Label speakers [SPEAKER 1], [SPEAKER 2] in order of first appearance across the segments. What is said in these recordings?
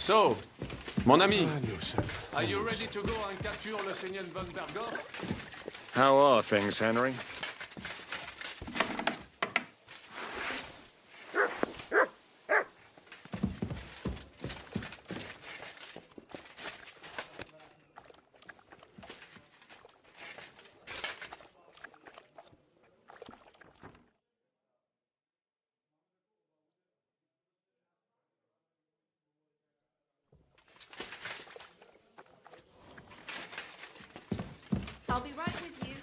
[SPEAKER 1] So, mon ami,
[SPEAKER 2] Joseph.
[SPEAKER 1] are you ready to go and capture le Seigneur von Bergow?
[SPEAKER 3] How are things, Henry?
[SPEAKER 4] I'll be right with you.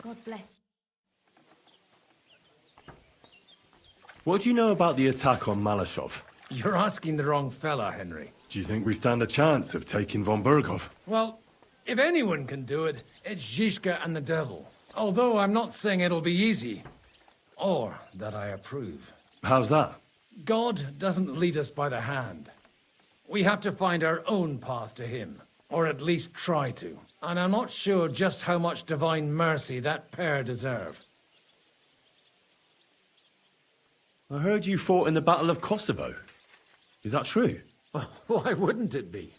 [SPEAKER 4] God bless you.
[SPEAKER 2] What do you know about the attack on Malashov?
[SPEAKER 5] You're asking the wrong fella, Henry.
[SPEAKER 2] Do you think we stand a chance of taking von Bergow?
[SPEAKER 5] Well, if anyone can do it, it's Zizka and the devil. Although I'm not saying it'll be easy. Or that I approve.
[SPEAKER 2] How's that?
[SPEAKER 5] God doesn't lead us by the hand. We have to find our own path to him. Or at least try to. And I'm not sure just how much divine mercy that pair deserve.
[SPEAKER 2] I heard you fought in the Battle of Kosovo. Is that true?
[SPEAKER 5] Why wouldn't it be?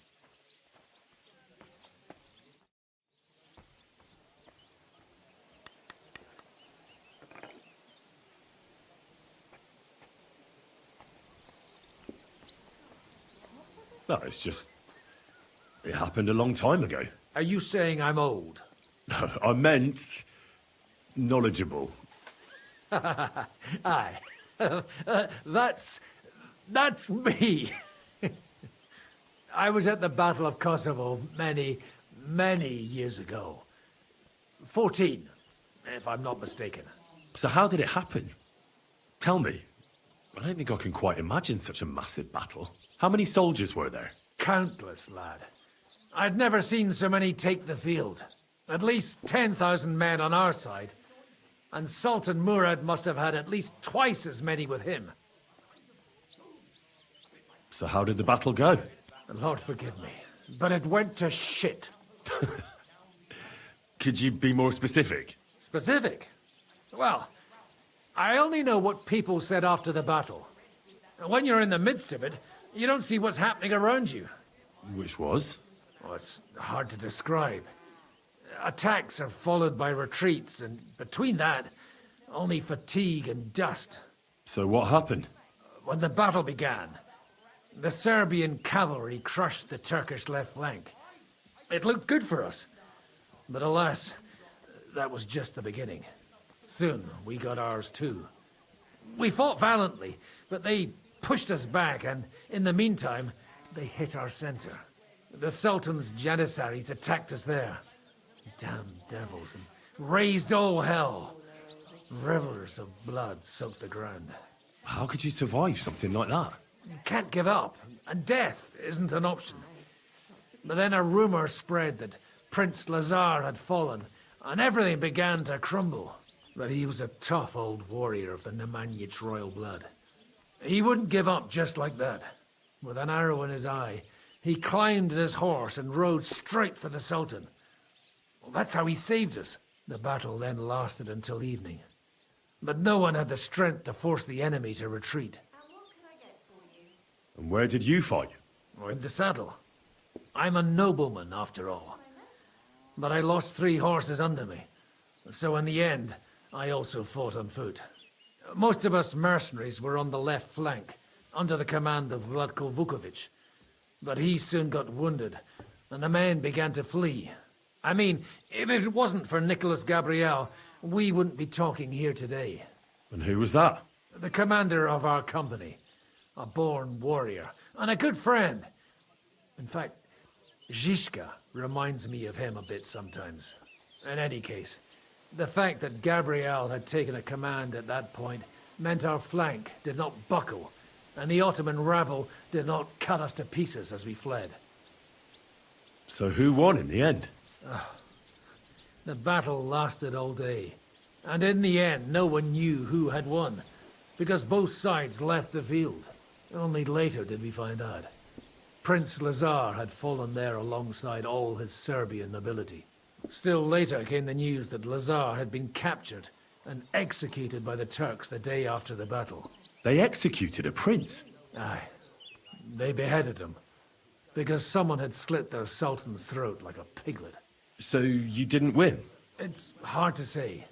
[SPEAKER 2] No, it's just... It happened a long time ago.
[SPEAKER 5] Are you saying I'm old?
[SPEAKER 2] I meant... knowledgeable.
[SPEAKER 5] Aye. That's me. I was at the Battle of Kosovo many years ago. 14, if I'm not mistaken.
[SPEAKER 2] So how did it happen? Tell me. I don't think I can quite imagine such a massive battle. How many soldiers were there?
[SPEAKER 5] Countless, lad. I'd never seen so many take the field. At least 10,000 men on our side. And Sultan Murad must have had at least twice as many with him.
[SPEAKER 2] So how did the battle go?
[SPEAKER 5] Lord forgive me, but it went to shit.
[SPEAKER 2] Could you be more specific?
[SPEAKER 5] Specific? Well, I only know what people said after the battle. When you're in the midst of it, you don't see what's happening around you.
[SPEAKER 2] Which was?
[SPEAKER 5] Oh, it's hard to describe. Attacks are followed by retreats, and between that, only fatigue and dust.
[SPEAKER 2] So what happened?
[SPEAKER 5] When the battle began, the Serbian cavalry crushed the Turkish left flank. It looked good for us, but alas, that was just the beginning. Soon, we got ours too. We fought valiantly, but they pushed us back, and in the meantime, they hit our center. The Sultan's Janissaries attacked us there. Damn devils, and raised all hell. Rivers of blood soaked the ground.
[SPEAKER 2] How could you survive something like that?
[SPEAKER 5] You can't give up, and death isn't an option. But then a rumor spread that Prince Lazar had fallen, and everything began to crumble. But he was a tough old warrior of the Nemanjic royal blood. He wouldn't give up just like that. With an arrow in his eye, he climbed his horse and rode straight for the Sultan. Well, that's how he saved us. The battle then lasted until evening. But no one had the strength to force the enemy to retreat.
[SPEAKER 2] And where did you fight?
[SPEAKER 5] Or in the saddle. I'm a nobleman, after all. But I lost 3 horses under me. So in the end, I also fought on foot. Most of us mercenaries were on the left flank, under the command of Vlatko Vukovic. But he soon got wounded, and the men began to flee. I mean, if it wasn't for Nicholas Gabriel, we wouldn't be talking here today.
[SPEAKER 2] And who was that?
[SPEAKER 5] The commander of our company. A born warrior, and a good friend. In fact, Zizka reminds me of him a bit sometimes. In any case, the fact that Gabriel had taken a command at that point meant our flank did not buckle, and the Ottoman rabble did not cut us to pieces as we fled.
[SPEAKER 2] So who won in the end?
[SPEAKER 5] The battle lasted all day, and in the end no one knew who had won, because both sides left the field. Only later did we find out. Prince Lazar had fallen there alongside all his Serbian nobility. Still later came the news that Lazar had been captured and executed by the Turks the day after the battle.
[SPEAKER 2] They executed a prince.
[SPEAKER 5] Aye. They beheaded him, because someone had slit the Sultan's throat like a piglet.
[SPEAKER 2] So you didn't win?
[SPEAKER 5] It's hard to say.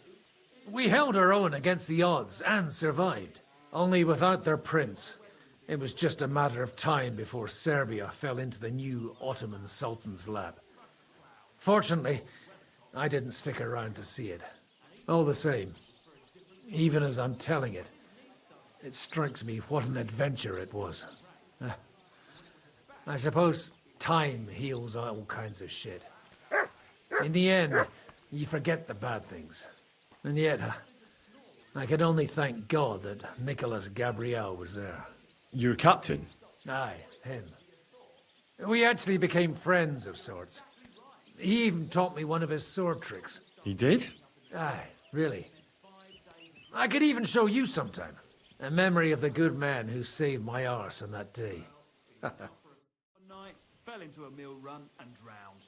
[SPEAKER 5] We held our own against the odds and survived. Only without their prince, it was just a matter of time before Serbia fell into the new Ottoman Sultan's lap. Fortunately, I didn't stick around to see it. All the same, even as I'm telling it, it strikes me what an adventure it was. I suppose time heals all kinds of shit. In the end, you forget the bad things. And yet, I can only thank God that Nicholas Gabriel was there.
[SPEAKER 2] Your captain?
[SPEAKER 5] Aye, him. We actually became friends of sorts. He even taught me one of his sword tricks.
[SPEAKER 2] He did?
[SPEAKER 5] Aye, really. I could even show you sometime. A memory of the good man who saved my arse on that day.
[SPEAKER 4] One night, fell into a mill run and drowned.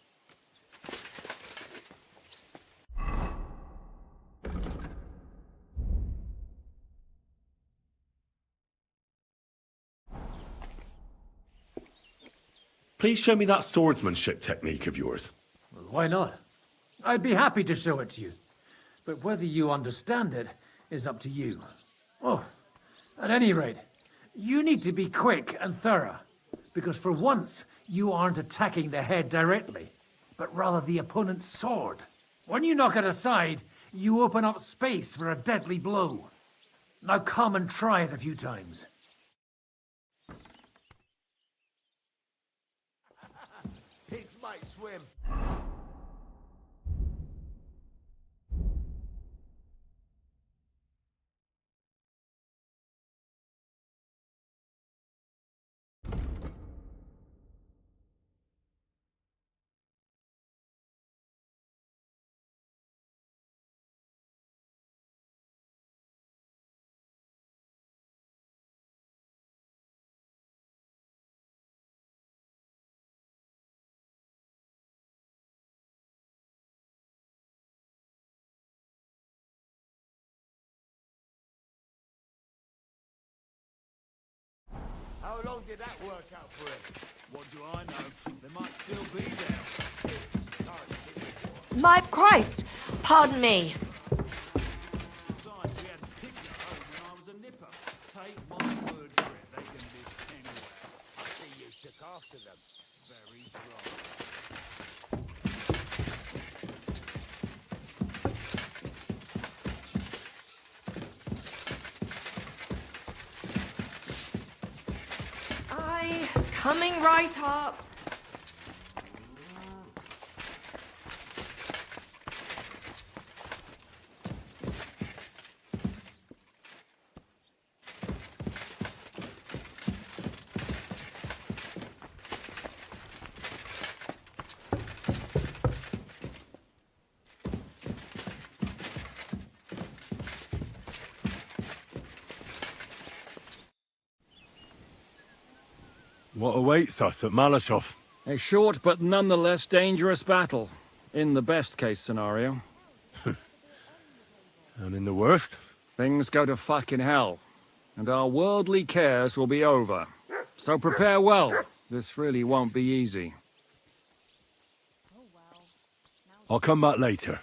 [SPEAKER 2] Please show me that swordsmanship technique of yours.
[SPEAKER 5] Well, why not? I'd be happy to show it to you. But whether you understand it is up to you. Oh, at any rate, you need to be quick and thorough. Because for once, you aren't attacking the head directly, but rather the opponent's sword. When you knock it aside, you open up space for a deadly blow. Now come and try it a few times.
[SPEAKER 6] Pigs might swim. How long did that work out for him?
[SPEAKER 4] What do I know? They might still be there.
[SPEAKER 7] My Christ! Pardon me.
[SPEAKER 4] Besides, we had pigs at home when I was a nipper. Take my word for it, they can live anywhere.
[SPEAKER 6] I see you took after them.
[SPEAKER 4] Very dry.
[SPEAKER 7] Coming right up.
[SPEAKER 2] What awaits us at Malashov?
[SPEAKER 3] A short but nonetheless dangerous battle, in the best case scenario.
[SPEAKER 2] And in the worst?
[SPEAKER 3] Things go to fucking hell, and our worldly cares will be over. So prepare well. This really won't be easy.
[SPEAKER 2] I'll come back later.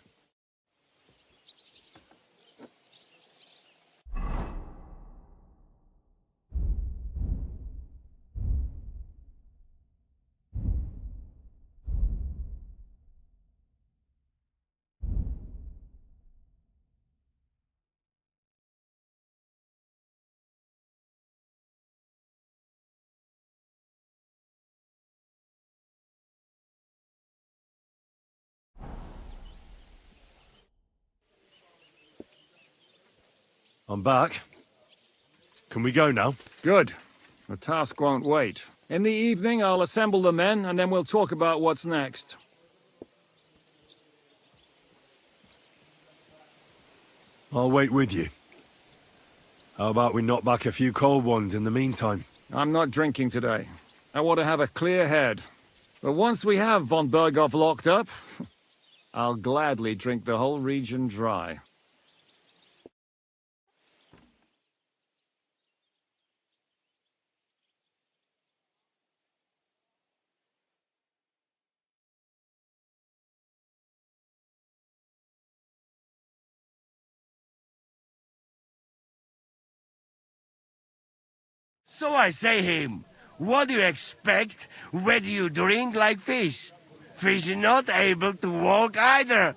[SPEAKER 2] I'm back. Can we go now?
[SPEAKER 3] Good. The task won't wait. In the evening, I'll assemble the men, and then we'll talk about what's next.
[SPEAKER 2] I'll wait with you. How about we knock back a few cold ones in the meantime?
[SPEAKER 3] I'm not drinking today. I want to have a clear head. But once we have von Bergow locked up, I'll gladly drink the whole region dry.
[SPEAKER 6] So I say him, what do you expect? Where do you drink like fish? Fish are not able to walk either.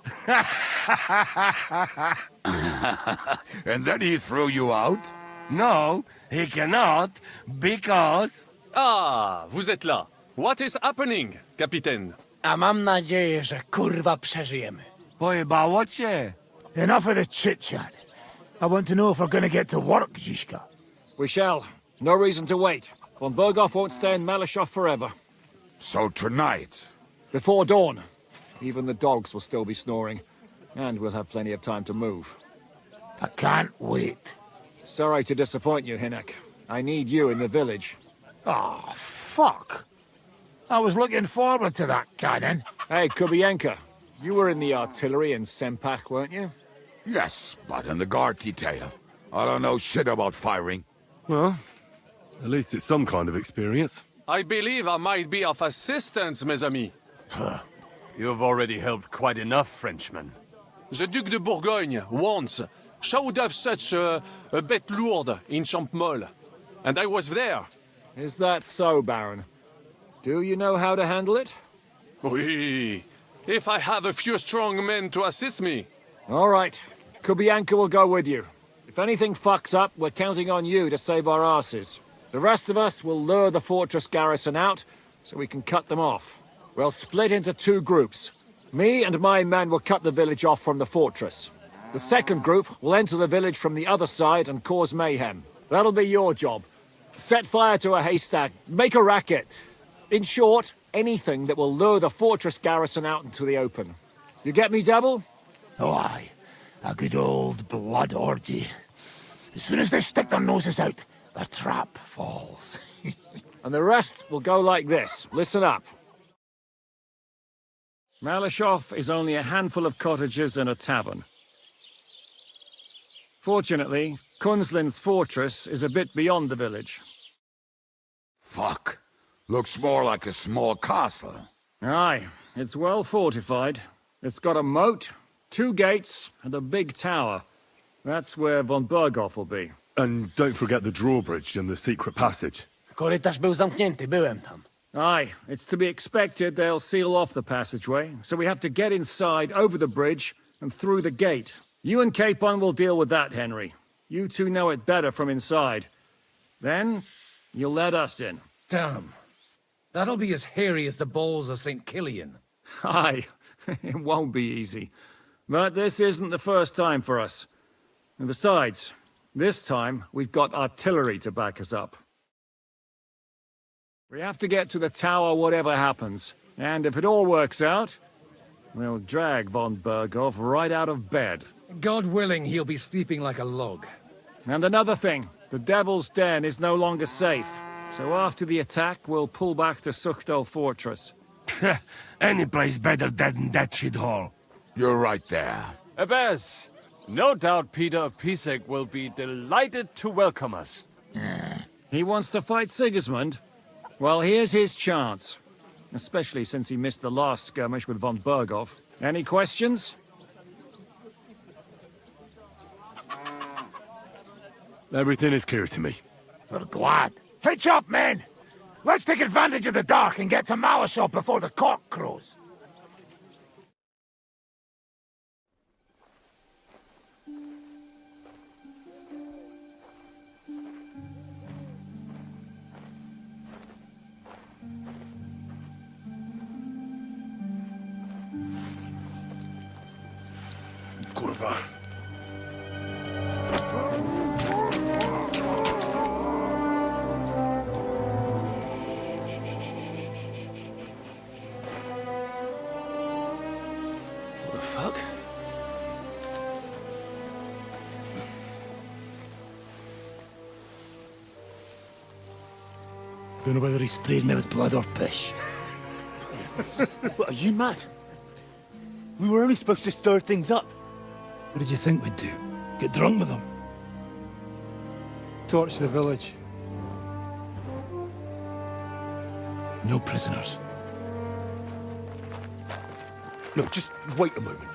[SPEAKER 8] And then he threw you out?
[SPEAKER 6] No, he cannot, because...
[SPEAKER 1] Ah, vous êtes là. What is happening, Capitaine?
[SPEAKER 9] A mam nadzieję, że kurwa przeżyjemy.
[SPEAKER 6] Pojebało cię.
[SPEAKER 9] Enough of the chit-chat. I want to know if we're gonna get to work, Zizka.
[SPEAKER 3] We shall. No reason to wait. Von Bergow won't stay in Malashov forever.
[SPEAKER 8] So tonight.
[SPEAKER 3] Before dawn. Even the dogs will still be snoring. And we'll have plenty of time to move.
[SPEAKER 9] I can't wait.
[SPEAKER 3] Sorry to disappoint you, Hinnock. I need you in the village.
[SPEAKER 9] Oh, fuck. I was looking forward to that cannon.
[SPEAKER 3] Hey, Kubienka. You were in the artillery in Sempak, weren't you?
[SPEAKER 8] Yes, but in the guard detail. I don't know shit about firing.
[SPEAKER 2] Well, at least it's some kind of experience.
[SPEAKER 1] I believe I might be of assistance, mes amis.
[SPEAKER 10] You've already helped quite enough, Frenchmen.
[SPEAKER 1] The Duc de Bourgogne, once, showed off such a bête lourde in Champmol. And I was there.
[SPEAKER 3] Is that so, Baron? Do you know how to handle it?
[SPEAKER 1] Oui. If I have a few strong men to assist me.
[SPEAKER 3] All right. Kubianka will go with you. If anything fucks up, we're counting on you to save our asses. The rest of us will lure the fortress garrison out, so we can cut them off. We'll split into two groups. Me and my men will cut the village off from the fortress. The second group will enter the village from the other side and cause mayhem. That'll be your job. Set fire to a haystack, make a racket. In short, anything that will lure the fortress garrison out into the open. You get me, Devil?
[SPEAKER 9] Oh, aye. A good old blood orgy. As soon as they stick their noses out, the trap falls.
[SPEAKER 3] And the rest will go like this. Listen up. Malashov is only a handful of cottages and a tavern. Fortunately, Kunzlin's fortress is a bit beyond the village.
[SPEAKER 8] Fuck. Looks more like a small castle.
[SPEAKER 3] Aye, it's well fortified. It's got a moat, 2 gates, and a big tower. That's where von Bergow will be.
[SPEAKER 2] And don't forget the drawbridge and the secret passage.
[SPEAKER 9] Korytarz był zamknięty, byłem tam.
[SPEAKER 3] Aye, it's to be expected they'll seal off the passageway, so we have to get inside, over the bridge, and through the gate. You and Capon will deal with that, Henry. You two know it better from inside. Then, you'll let us in.
[SPEAKER 5] Damn. That'll be as hairy as the balls of St. Killian.
[SPEAKER 3] Aye, it won't be easy. But this isn't the first time for us. And besides, this time we've got artillery to back us up. We have to get to the tower whatever happens. And if it all works out, we'll drag von Bergow right out of bed.
[SPEAKER 5] God willing, he'll be sleeping like a log.
[SPEAKER 3] And another thing, the Devil's Den is no longer safe. So after the attack, we'll pull back to Suchtel Fortress.
[SPEAKER 6] Any place better than that shithole.
[SPEAKER 8] You're right there.
[SPEAKER 10] Abbas, no doubt Peter of Pisek will be delighted to welcome us.
[SPEAKER 3] He wants to fight Sigismund? Well, here's his chance. Especially since he missed the last skirmish with von Bergow. Any questions?
[SPEAKER 2] Everything is clear to me.
[SPEAKER 9] We're glad. Hitch up, men! Let's take advantage of the dark and get to Malashov before the cock crows.
[SPEAKER 2] Kurwa. What the fuck?
[SPEAKER 9] Don't know whether he sprayed me with blood or piss.
[SPEAKER 11] What, are you mad? We were only supposed to stir things up.
[SPEAKER 9] What did you think we'd do? Get drunk with them? Torch the village. No prisoners.
[SPEAKER 2] No, just wait a moment.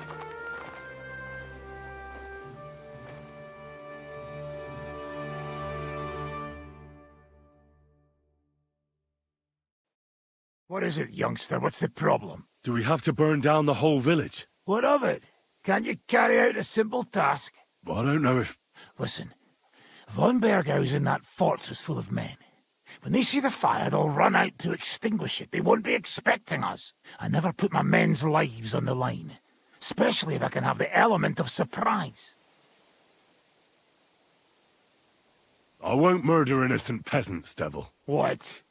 [SPEAKER 9] What is it, youngster? What's the problem?
[SPEAKER 2] Do we have to burn down the whole village?
[SPEAKER 9] What of it? Can't you carry out a simple task?
[SPEAKER 2] Well, I don't know if...
[SPEAKER 9] Listen, von Bergow's in that fortress full of men. When they see the fire, they'll run out to extinguish it. They won't be expecting us. I never put my men's lives on the line, especially if I can have the element of surprise.
[SPEAKER 2] I won't murder innocent peasants, devil.
[SPEAKER 9] What?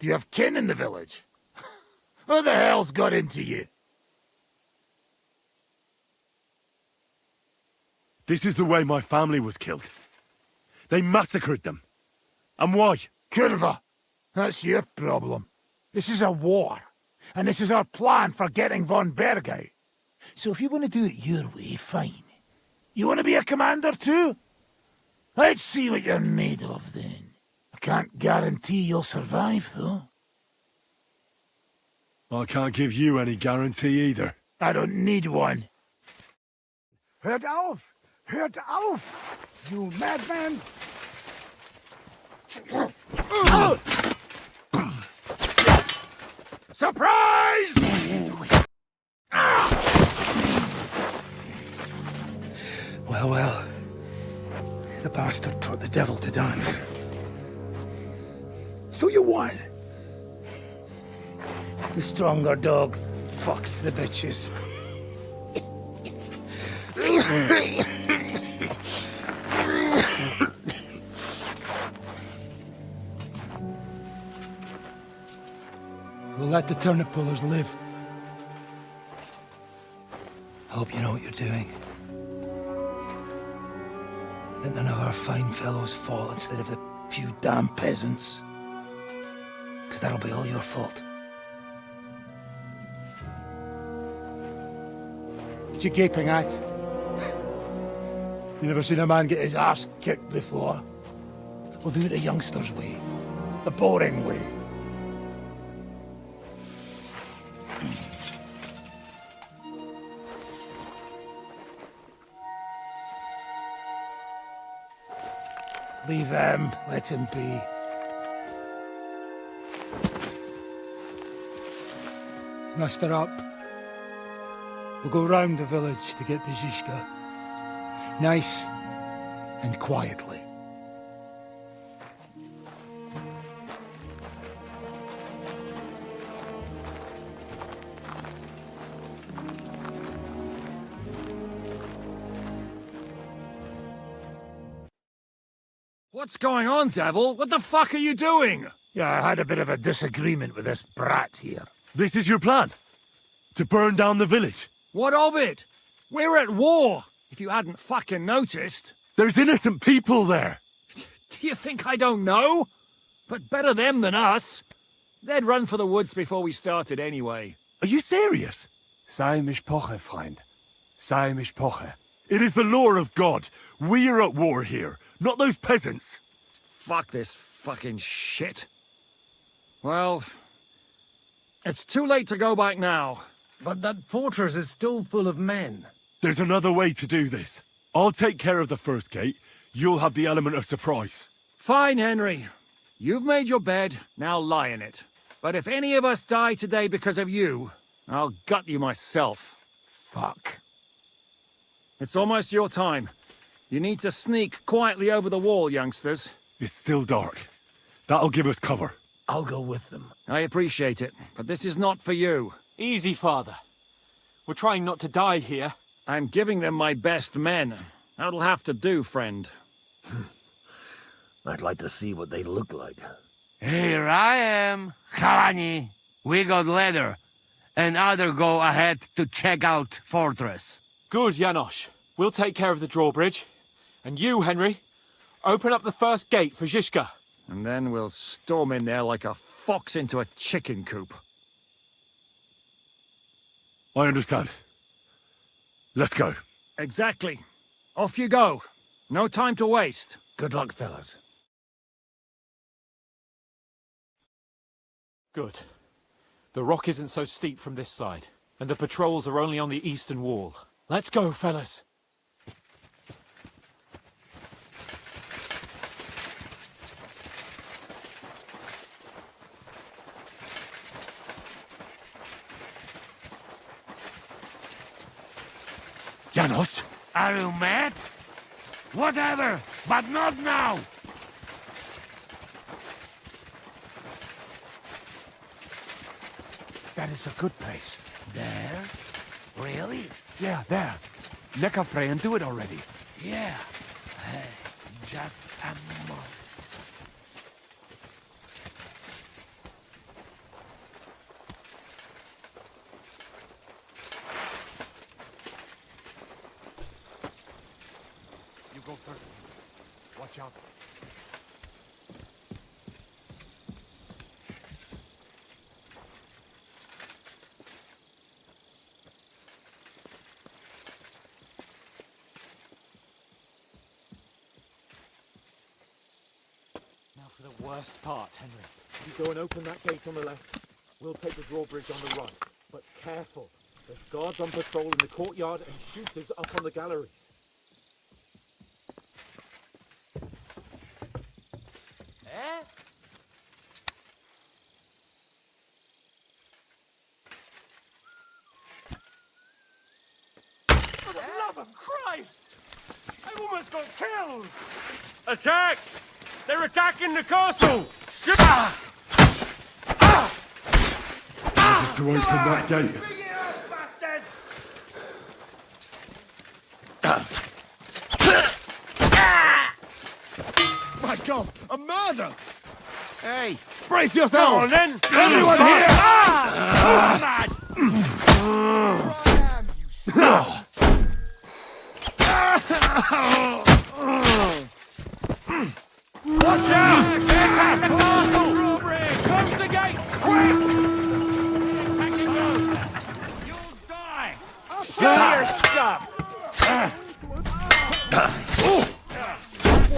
[SPEAKER 9] Do you have kin in the village? Who the hell's got into you?
[SPEAKER 2] This is the way my family was killed. They massacred them. And why?
[SPEAKER 9] Curva, that's your problem. This is a war, and this is our plan for getting von Bergow. So if you want to do it your way, fine. You want to be a commander too? Let's see what you're made of then. I can't guarantee you'll survive, though.
[SPEAKER 2] I can't give you any guarantee either.
[SPEAKER 9] I don't need one.
[SPEAKER 11] Hört auf! Hört auf! You madman!
[SPEAKER 9] Surprise!
[SPEAKER 11] Well, well. The bastard taught the devil to dance. So you won. The stronger dog fucks the bitches. We'll let the turnip pullers live. I hope you know what you're doing. Let none of our fine fellows fall instead of the few damn peasants. Because that'll be all your fault. What you gaping at? You never seen a man get his arse kicked before? We'll do it the youngsters' way. The boring way. Leave him, let him be. Muster up. We'll go round the village to get to Zizka. Nice and quietly.
[SPEAKER 3] What's going on, devil? What the fuck are you doing?
[SPEAKER 9] Yeah, I had a bit of a disagreement with this brat here.
[SPEAKER 2] This is your plan? To burn down the village?
[SPEAKER 3] What of it? We're at war, if you hadn't fucking noticed.
[SPEAKER 2] There's innocent people there.
[SPEAKER 3] Do you think I don't know? But better them than us. They'd run for the woods before we started anyway.
[SPEAKER 2] Are you serious?
[SPEAKER 10] Sei mich poche, Freund. Sei mich poche.
[SPEAKER 2] It is the law of God. We are at war here, not those peasants.
[SPEAKER 3] Fuck this fucking shit. Well, it's too late to go back now.
[SPEAKER 5] But that fortress is still full of men.
[SPEAKER 2] There's another way to do this. I'll take care of the first gate. You'll have the element of surprise.
[SPEAKER 3] Fine, Henry. You've made your bed, now lie in it. But if any of us die today because of you, I'll gut you myself.
[SPEAKER 9] Fuck.
[SPEAKER 3] It's almost your time. You need to sneak quietly over the wall, youngsters.
[SPEAKER 2] It's still dark. That'll give us cover.
[SPEAKER 5] I'll go with them.
[SPEAKER 3] I appreciate it, but this is not for you.
[SPEAKER 12] Easy, father. We're trying not to die here.
[SPEAKER 3] I'm giving them my best men. That'll have to do, friend.
[SPEAKER 5] I'd like to see what they look like.
[SPEAKER 6] Here I am, Kalani. We got leather, and other go ahead to check out fortress.
[SPEAKER 12] Good, Janosch. We'll take care of the drawbridge. And you, Henry, open up the first gate for Zizka.
[SPEAKER 3] And then we'll storm in there like a fox into a chicken coop.
[SPEAKER 2] I understand. Let's go.
[SPEAKER 3] Exactly. Off you go. No time to waste.
[SPEAKER 5] Good luck, fellas.
[SPEAKER 12] Good. The rock isn't so steep from this side, and the patrols are only on the eastern wall. Let's go, fellas.
[SPEAKER 9] Janos?
[SPEAKER 6] Are you mad? Whatever, but not now!
[SPEAKER 9] That is a good place.
[SPEAKER 6] There? Really?
[SPEAKER 9] Yeah, there. Lick a fray and do it already.
[SPEAKER 6] Yeah. Hey, just a moment.
[SPEAKER 9] You go first. Watch out.
[SPEAKER 12] Now for the worst part, Henry. You go and open that gate on the left. We'll take the drawbridge on the right. But careful. There's guards on patrol in the courtyard and shooters up on the galleries.
[SPEAKER 6] For the love of Christ! I almost got killed!
[SPEAKER 10] Attack! They're attacking the castle!
[SPEAKER 2] To open that gate.
[SPEAKER 8] My God, a murder! Hey, brace yourself!
[SPEAKER 6] Come on then!
[SPEAKER 8] Everyone here!
[SPEAKER 6] Watch out! Attack the castle! Drawbridge! Close the gate! Quick! You'll die! Show your stuff!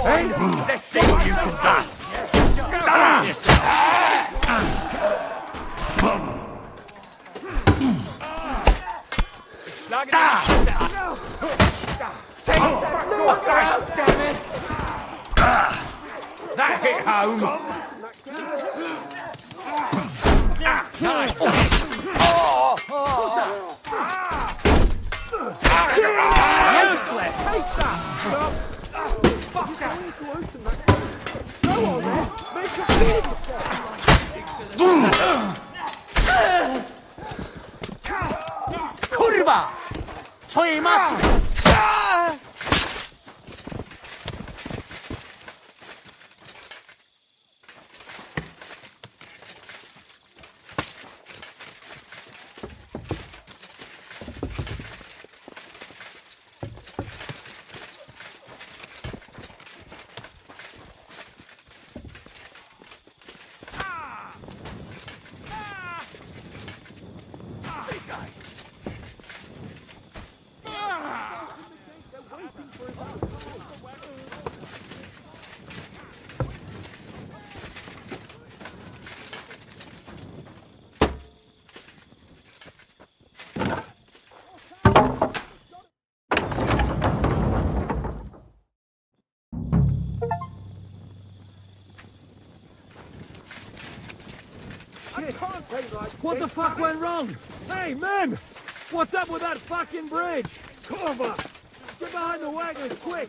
[SPEAKER 6] Hey, let's see what you can do! That hit home! Nice! Useless! Take that! Fuck that! Go on then! Make it Kurwa! Twojej matki!
[SPEAKER 3] What the fuck went wrong? Hey, men! What's up with that fucking bridge? Cover! Get behind the wagons, quick!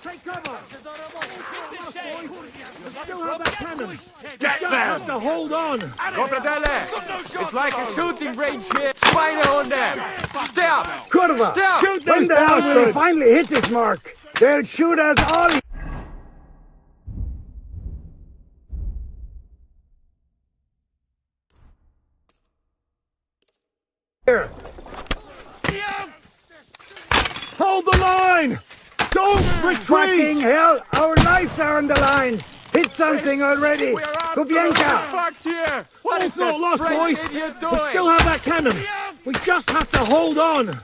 [SPEAKER 3] Take cover! We still have that cannon!
[SPEAKER 6] Get
[SPEAKER 3] Just
[SPEAKER 6] them!
[SPEAKER 3] have to hold on!
[SPEAKER 10] Compradelle! It's like a shooting range here! Schweine on them! Stop!
[SPEAKER 11] Kurva!
[SPEAKER 10] Stop!
[SPEAKER 11] Shoot them down when we finally hit this mark! They'll shoot us all! Here!
[SPEAKER 3] Hold the line! Don't retreat!
[SPEAKER 11] Fucking hell! Our lives are on the line! Hit something already! Kubienka!
[SPEAKER 10] Fucked here! What
[SPEAKER 3] All's
[SPEAKER 10] is
[SPEAKER 3] not
[SPEAKER 10] that
[SPEAKER 3] lost,
[SPEAKER 10] French
[SPEAKER 3] boys!
[SPEAKER 10] idiot
[SPEAKER 3] We
[SPEAKER 10] doing?
[SPEAKER 3] still have that cannon! We just have to hold on!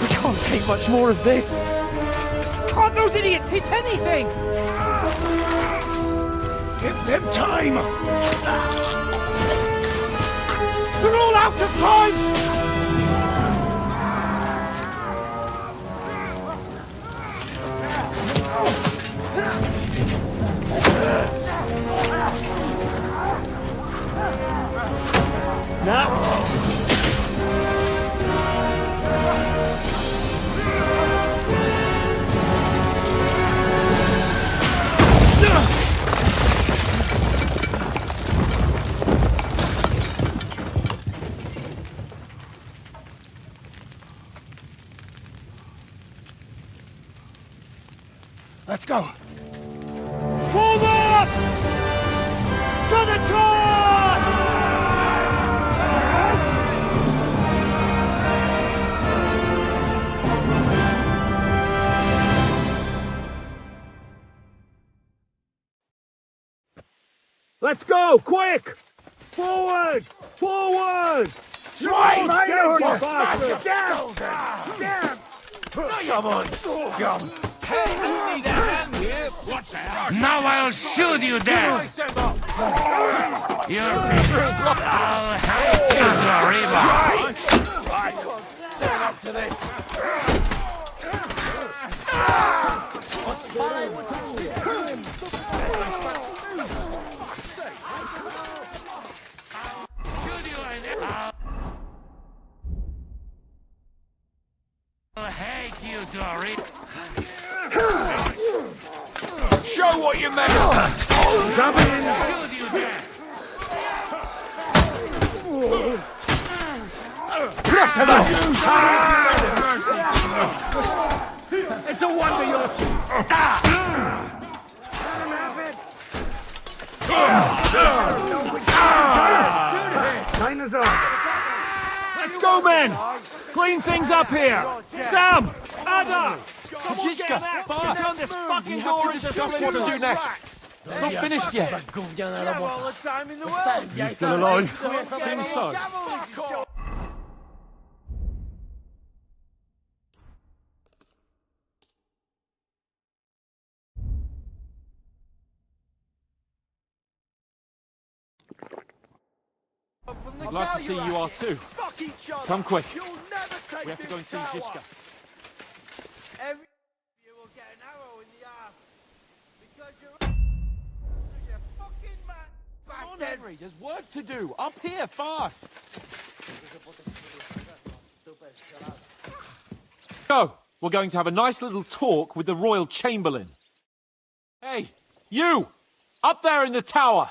[SPEAKER 12] We can't take much more of this.
[SPEAKER 5] Can't those idiots hit anything?
[SPEAKER 9] Give them time! They're all out of time! Let's go.
[SPEAKER 5] Forward! To the charge!
[SPEAKER 3] Let's go, quick! Forward! Forward!
[SPEAKER 9] Swine!
[SPEAKER 3] Down,
[SPEAKER 9] Down!
[SPEAKER 3] bastard!
[SPEAKER 9] Down! Come on, scum!
[SPEAKER 6] Now I'll shoot you dead! You're finished. I'll hang you to a river!
[SPEAKER 9] Stand up to this!
[SPEAKER 6] I'll hang you to a river!
[SPEAKER 9] Show what you made of!
[SPEAKER 6] Shoot you dead!
[SPEAKER 3] It's a wonder you're... Let's go, men! Clean things up here! Sam! Ada! Someone get an axe and turn this fucking door into
[SPEAKER 10] Discuss what to do next. It's not finished yet.
[SPEAKER 6] All the time in the world!
[SPEAKER 2] You still alive?
[SPEAKER 10] Seems so. I'd like to see you are too. Come quick. We have to go and see Zizka.
[SPEAKER 6] Every you will get an arrow in the ass because you're fucking mad
[SPEAKER 10] Come on,
[SPEAKER 6] bastards.
[SPEAKER 10] Henry, there's work to do. Up here, fast. Go. We're going to have a nice little talk with the royal chamberlain. Hey, you! Up there in the tower.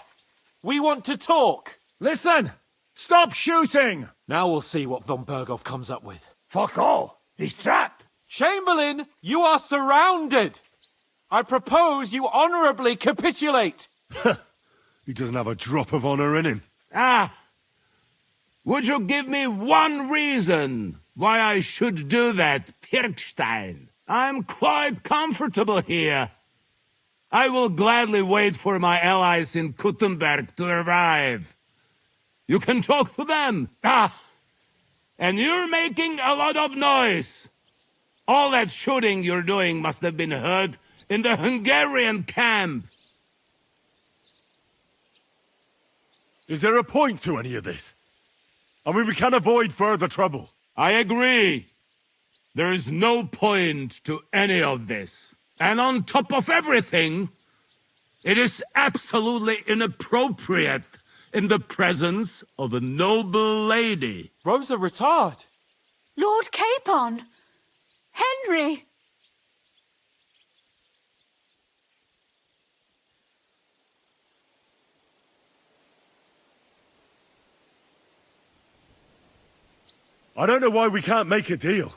[SPEAKER 10] We want to talk.
[SPEAKER 3] Listen! Stop shooting!
[SPEAKER 10] Now we'll see what von Bergow comes up with.
[SPEAKER 9] Fuck all! He's trapped!
[SPEAKER 10] Chamberlain, you are surrounded. I propose you honorably capitulate.
[SPEAKER 2] He doesn't have a drop of honor in him.
[SPEAKER 6] Ah! Would you give me one reason why I should do that, Pirkstein? I'm quite comfortable here. I will gladly wait for my allies in Kuttenberg to arrive. You can talk to them. Ah! And you're making a lot of noise. All that shooting you're doing must have been heard in the Hungarian camp.
[SPEAKER 2] Is there a point to any of this? I mean, we can avoid further trouble.
[SPEAKER 6] I agree. There is no point to any of this. And on top of everything, it is absolutely inappropriate in the presence of a noble lady.
[SPEAKER 10] Rosa Rattay.
[SPEAKER 13] Lord Capon! Henry!
[SPEAKER 2] I don't know why we can't make a deal.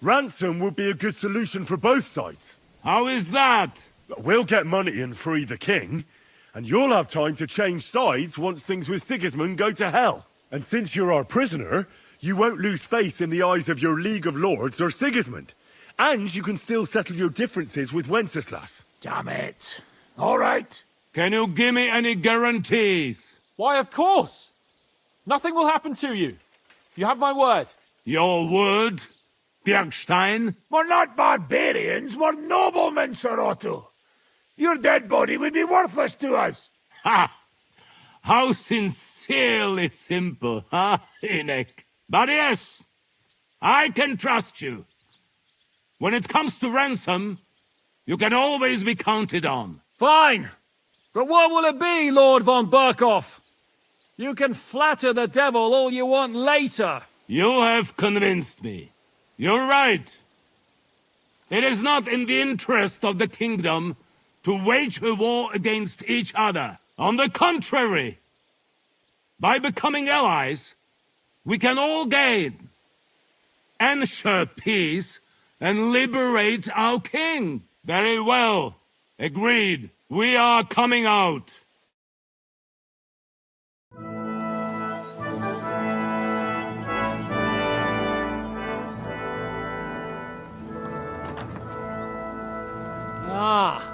[SPEAKER 2] Ransom would be a good solution for both sides.
[SPEAKER 6] How is that?
[SPEAKER 2] We'll get money and free the king, and you'll have time to change sides once things with Sigismund go to hell. And since you're our prisoner, you won't lose face in the eyes of your League of Lords or Sigismund. And you can still settle your differences with Wenceslaus.
[SPEAKER 9] Damn it. All right.
[SPEAKER 6] Can you give me any guarantees?
[SPEAKER 10] Why, of course. Nothing will happen to you. You have my word.
[SPEAKER 6] Your word? Bjergstein?
[SPEAKER 9] We're not barbarians, we're noblemen, Sir Otto. Your dead body would be worthless to us.
[SPEAKER 6] Ha! How sincerely simple, huh, Enoch? But yes, I can trust you. When it comes to ransom, you can always be counted on.
[SPEAKER 3] Fine. But what will it be, Lord von Bergow? You can flatter the devil all you want later.
[SPEAKER 6] You have convinced me. You're right. It is not in the interest of the kingdom to wage a war against each other. On the contrary, by becoming allies, we can all gain, ensure peace, and liberate our king. Very well. Agreed. We are coming out.
[SPEAKER 3] Ah.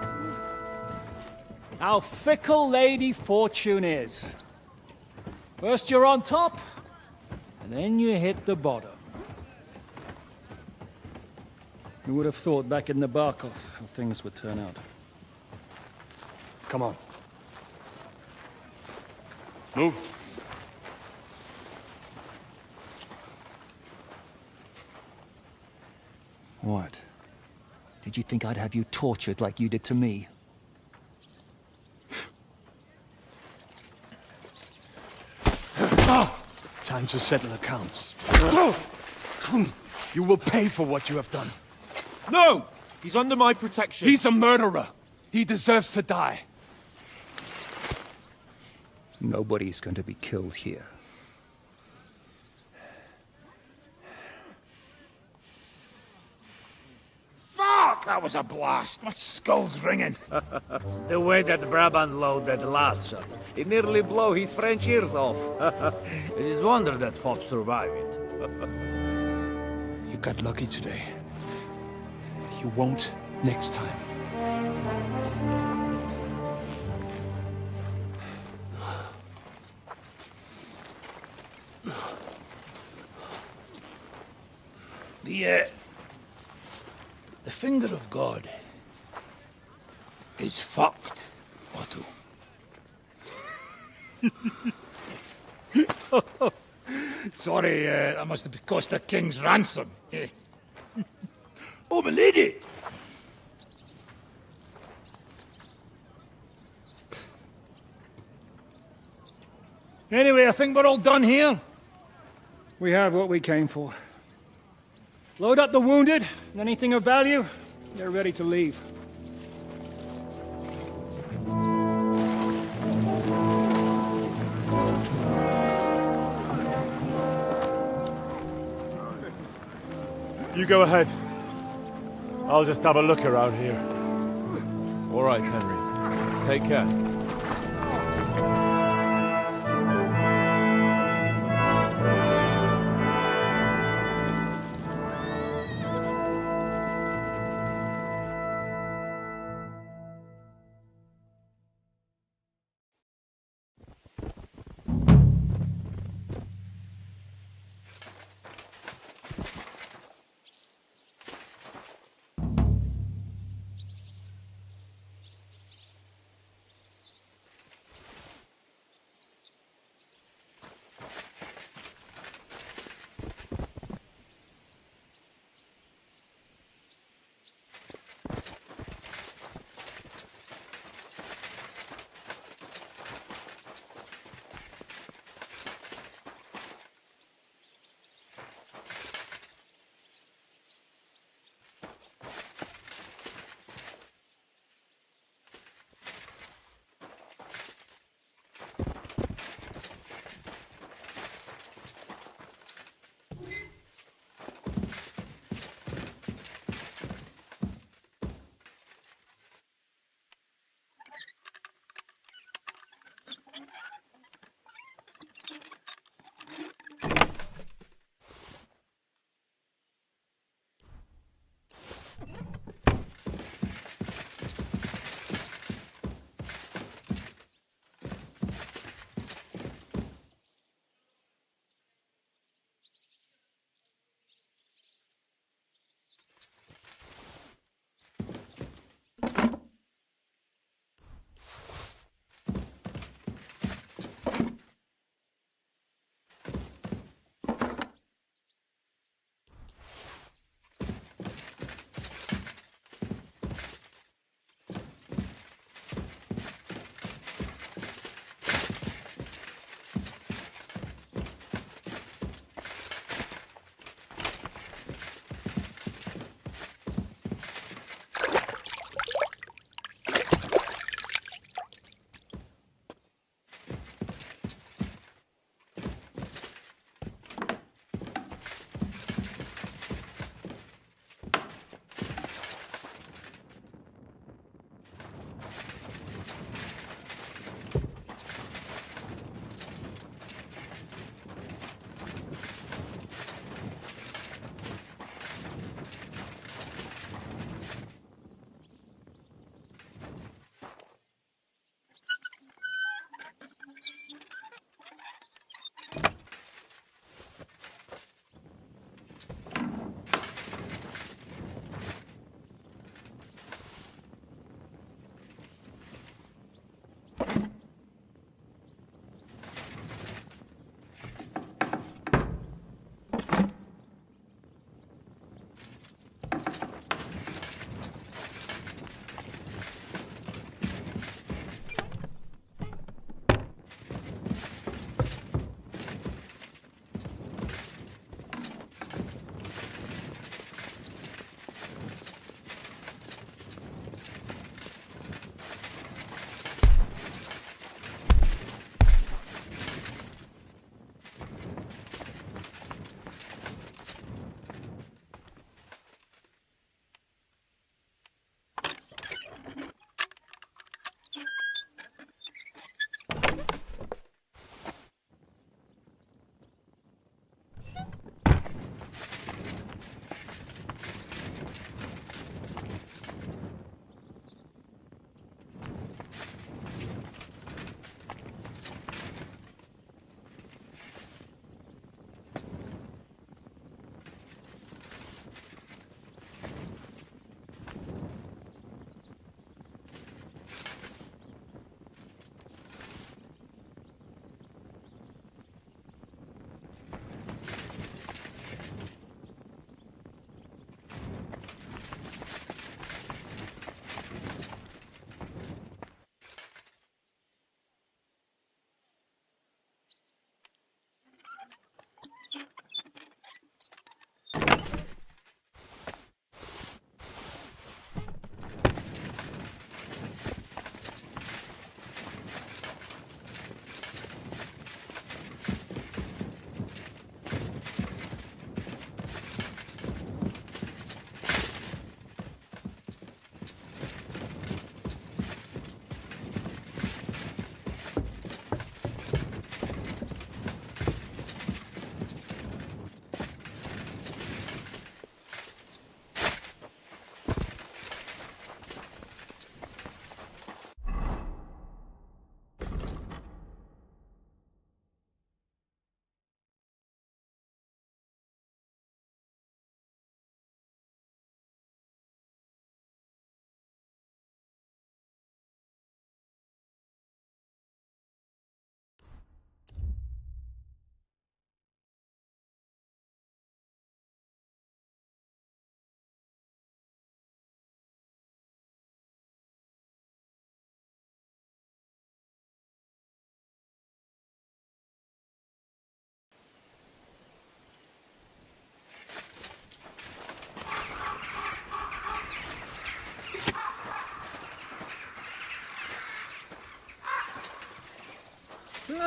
[SPEAKER 3] How fickle Lady Fortune is. First you're on top, and then you hit the bottom. Who would have thought back in the Barkov how things would turn out?
[SPEAKER 2] Come on. Move.
[SPEAKER 3] What? Did you think I'd have you tortured like you did to me?
[SPEAKER 2] Time to settle accounts. You will pay for what you have done.
[SPEAKER 10] No! He's under my protection.
[SPEAKER 2] He's a murderer. He deserves to die.
[SPEAKER 3] Nobody's going to be killed here.
[SPEAKER 9] Fuck! That was a blast. My skull's ringing.
[SPEAKER 12] The way that Brabant loaded that last shot, it nearly blew his French ears off. It is wonder that Fops survived it.
[SPEAKER 2] You got lucky today. You won't next time.
[SPEAKER 9] The finger of God is fucked, Otto. Sorry, that must have cost the king's ransom. Oh, my lady! Anyway, I think we're all done here.
[SPEAKER 3] We have what we came for. Load up the wounded, and anything of value, they're ready to leave.
[SPEAKER 2] You go ahead. I'll just have a look around here.
[SPEAKER 10] All right, Henry. Take care.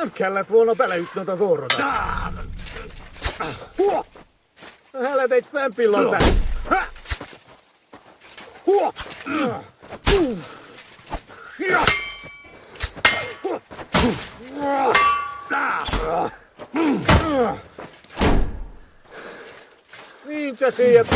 [SPEAKER 12] Nem kellett volna beleütnöd az orrodat. Heled egy szempillantás. Nincs esélyed.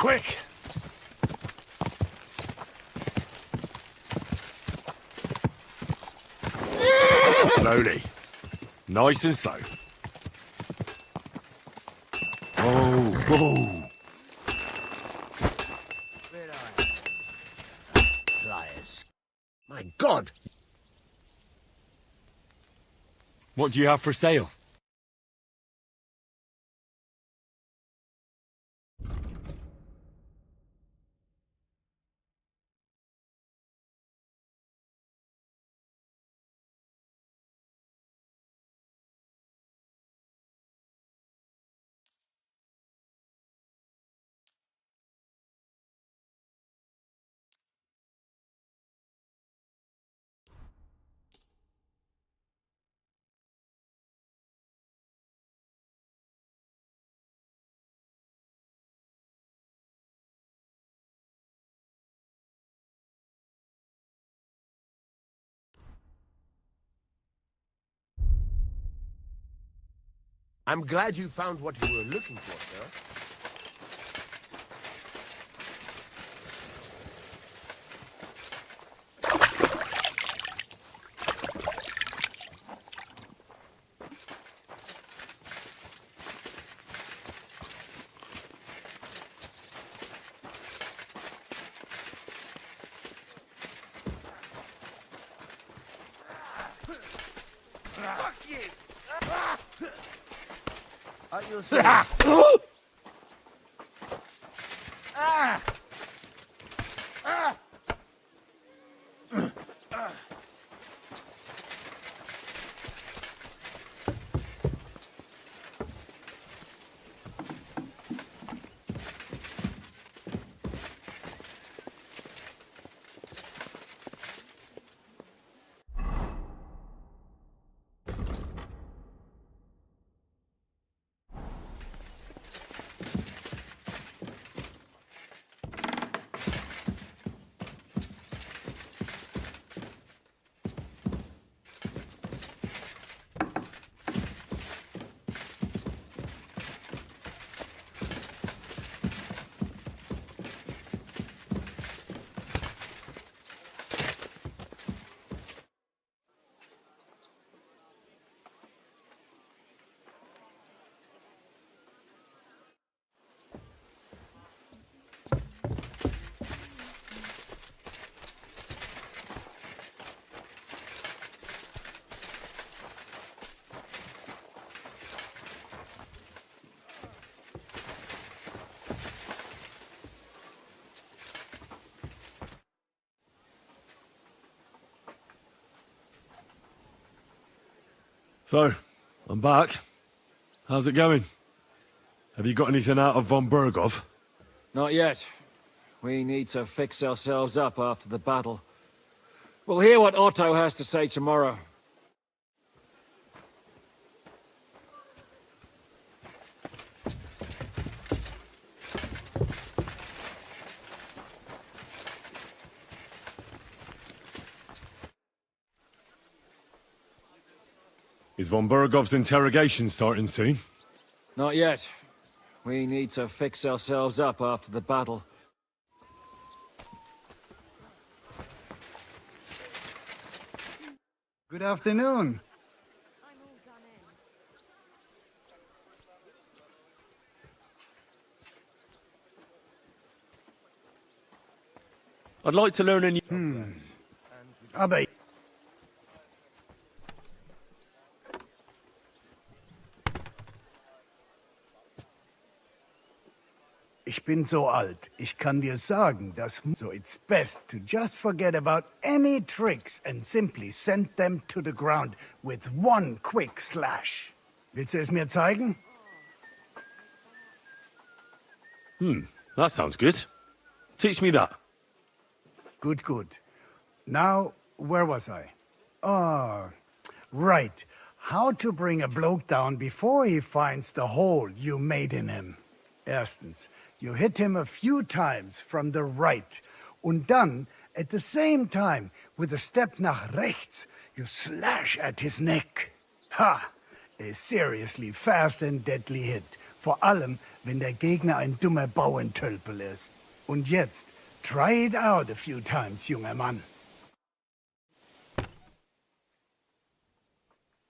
[SPEAKER 2] Quick! Slowly. Nice and slow. Oh, whoa.
[SPEAKER 14] Pliers. My God!
[SPEAKER 2] What do you have for sale?
[SPEAKER 14] I'm glad you found what you were looking for, sir. At your service.
[SPEAKER 2] So, I'm back. How's it going? Have you got anything out of von Bergow?
[SPEAKER 3] Not yet. We need to fix ourselves up after the battle. We'll hear what Otto has to say tomorrow.
[SPEAKER 2] Is von Bergow's interrogation starting soon?
[SPEAKER 3] Not yet. We need to fix ourselves up after the battle.
[SPEAKER 15] Good afternoon.
[SPEAKER 2] I'd like to learn a new...
[SPEAKER 9] Aber ich bin so alt, ich kann dir sagen, dass so it's best to just forget about any tricks and simply send them to the ground with one quick slash. Willst du es mir zeigen?
[SPEAKER 2] That sounds good. Teach me that.
[SPEAKER 9] Good, good. Now, where was I? Ah, right. How to bring a bloke down before he finds the hole you made in him. Erstens, you hit him a few times from the right. Und dann, at the same time, with a step nach rechts, you slash at his neck. Ha! A seriously fast and deadly hit. Vor allem, wenn der Gegner ein dummer Bauerntölpel ist. Und jetzt, try it out a few times, junger Mann.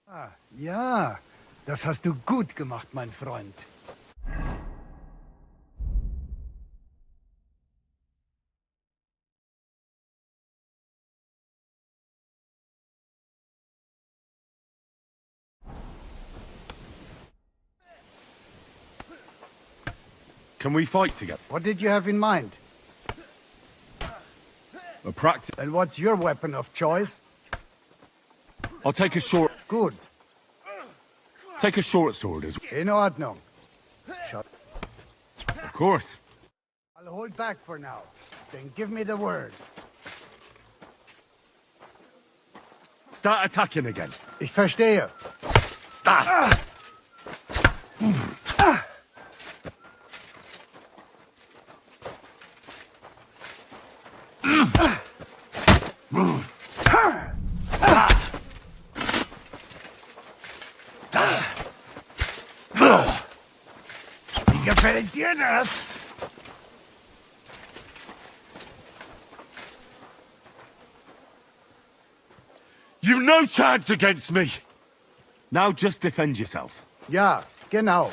[SPEAKER 9] Ah, ja, das hast du gut gemacht, mein Freund.
[SPEAKER 2] Can we fight together?
[SPEAKER 9] What did you have in mind?
[SPEAKER 2] A practice.
[SPEAKER 9] And what's your weapon of choice?
[SPEAKER 2] I'll take a short...
[SPEAKER 9] Good.
[SPEAKER 2] Take a short sword as well.
[SPEAKER 9] In Ordnung. Shut.
[SPEAKER 2] Of course.
[SPEAKER 9] I'll hold back for now. Then give me the word.
[SPEAKER 2] Start attacking again.
[SPEAKER 9] Ich verstehe.
[SPEAKER 2] Ah.
[SPEAKER 9] Wie gefällt dir das?
[SPEAKER 2] You've no chance against me! Now just defend yourself.
[SPEAKER 9] Ja, genau.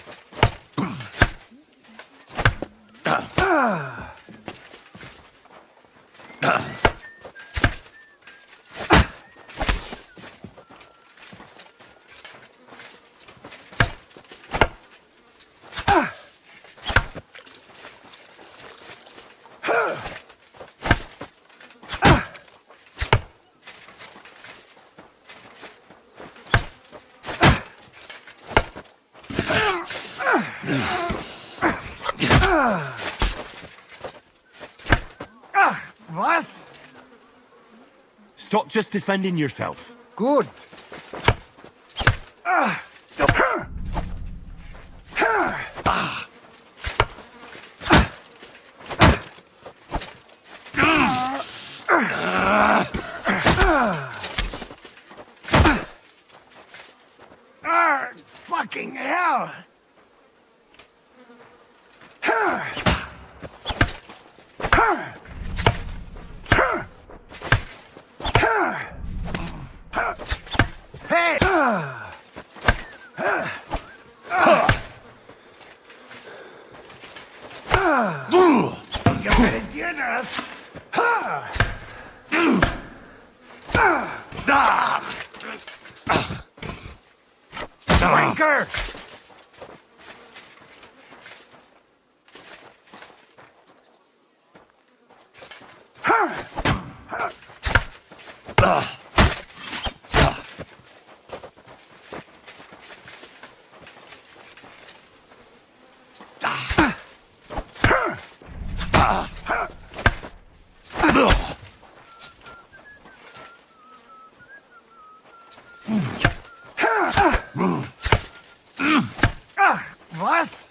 [SPEAKER 9] Was?
[SPEAKER 2] Stop just defending yourself.
[SPEAKER 9] Good. Fucking hell! Hey! Gefällt dir das? Wanker! Was?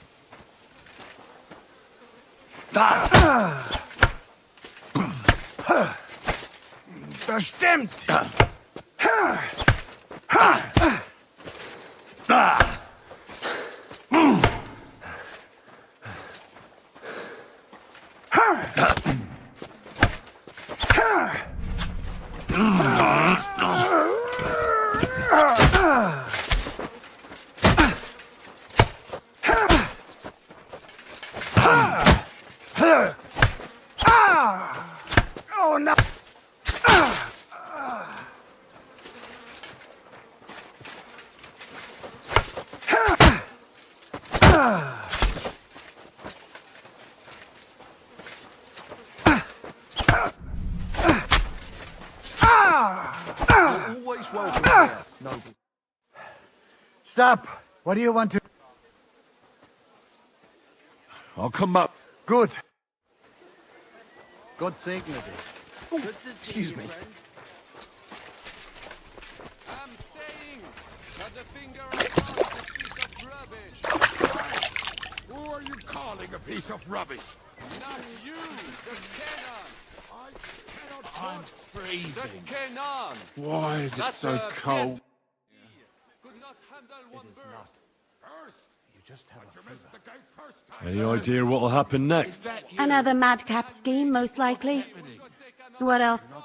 [SPEAKER 9] Bestimmt! Oh no!
[SPEAKER 14] Always welcome here, noble.
[SPEAKER 9] Stop! What do you want to...
[SPEAKER 2] I'll come up.
[SPEAKER 9] Good.
[SPEAKER 14] God segne dich. Excuse me.
[SPEAKER 1] I'm saying that the finger of God is a piece of rubbish.
[SPEAKER 8] Who are you calling a piece of rubbish?
[SPEAKER 1] Not you, the cannon.
[SPEAKER 8] I cannot
[SPEAKER 6] I'm
[SPEAKER 1] The
[SPEAKER 6] freezing.
[SPEAKER 1] cannon.
[SPEAKER 8] Why is
[SPEAKER 1] That,
[SPEAKER 8] cold?
[SPEAKER 1] Could not handle one bird.
[SPEAKER 8] First,
[SPEAKER 12] You just have a
[SPEAKER 8] you
[SPEAKER 12] fever.
[SPEAKER 8] missed the gate first time.
[SPEAKER 2] Any idea what'll happen next?
[SPEAKER 15] Another madcap scheme, most likely. What else?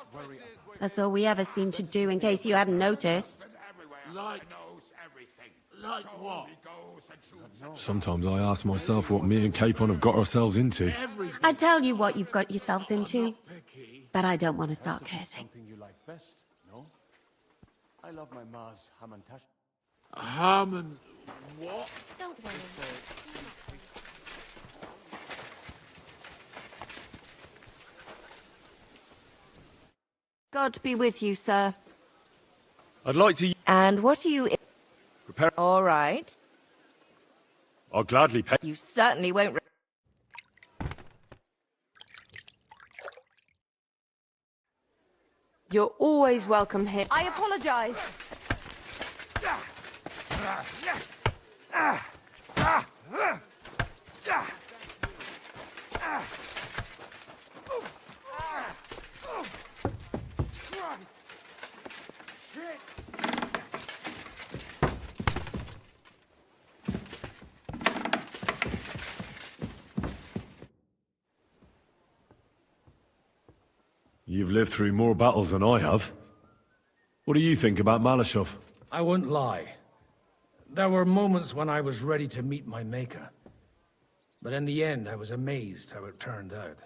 [SPEAKER 15] That's all we ever seem to do, in case you hadn't noticed.
[SPEAKER 6] Like what?
[SPEAKER 2] Sometimes I ask myself what me and Capon have got ourselves into.
[SPEAKER 15] I tell you what you've got yourselves into, but I don't want to start cursing.
[SPEAKER 12] Something you like best, no? I love my ma's ham and tash.
[SPEAKER 6] Ham and what?
[SPEAKER 15] Don't worry.
[SPEAKER 7] God be with you, sir.
[SPEAKER 2] I'd like to...
[SPEAKER 7] And what are you...
[SPEAKER 2] Prepare...
[SPEAKER 7] All right.
[SPEAKER 2] I'll gladly pay...
[SPEAKER 7] You certainly won't...
[SPEAKER 13] You're always welcome here. I apologize.
[SPEAKER 2] You've lived through more battles than I have. What do you think about Malashov?
[SPEAKER 5] I won't lie. There were moments when I was ready to meet my maker. But in the end, I was amazed how it turned out.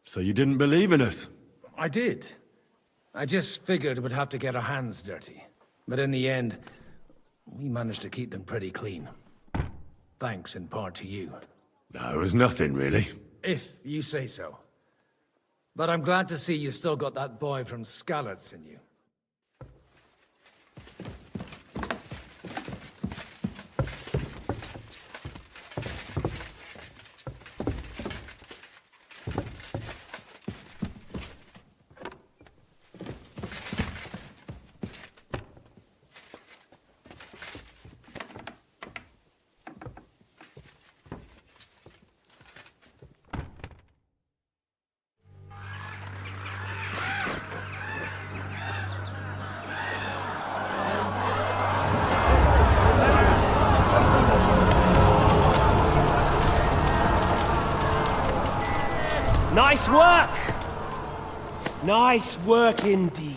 [SPEAKER 2] So you didn't believe in us?
[SPEAKER 5] I did. I just figured we'd have to get our hands dirty. But in the end, we managed to keep them pretty clean. Thanks in part to you.
[SPEAKER 2] No, it was nothing, really.
[SPEAKER 5] If you say so. But I'm glad to see you still got that boy from Skalitz in you.
[SPEAKER 16] Nice work! Nice work indeed.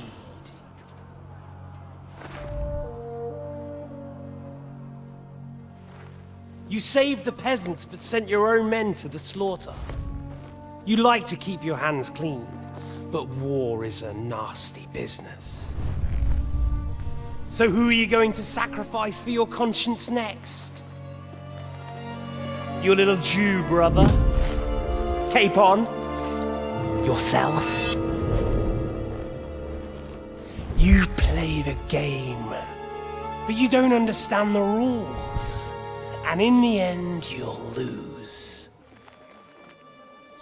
[SPEAKER 16] You saved the peasants but sent your own men to the slaughter. You like to keep your hands clean, but war is a nasty business. So who are you going to sacrifice for your conscience next? Your little Jew brother? Capon? Yourself? You play the game but you don't understand the rules. And in the end, you'll lose.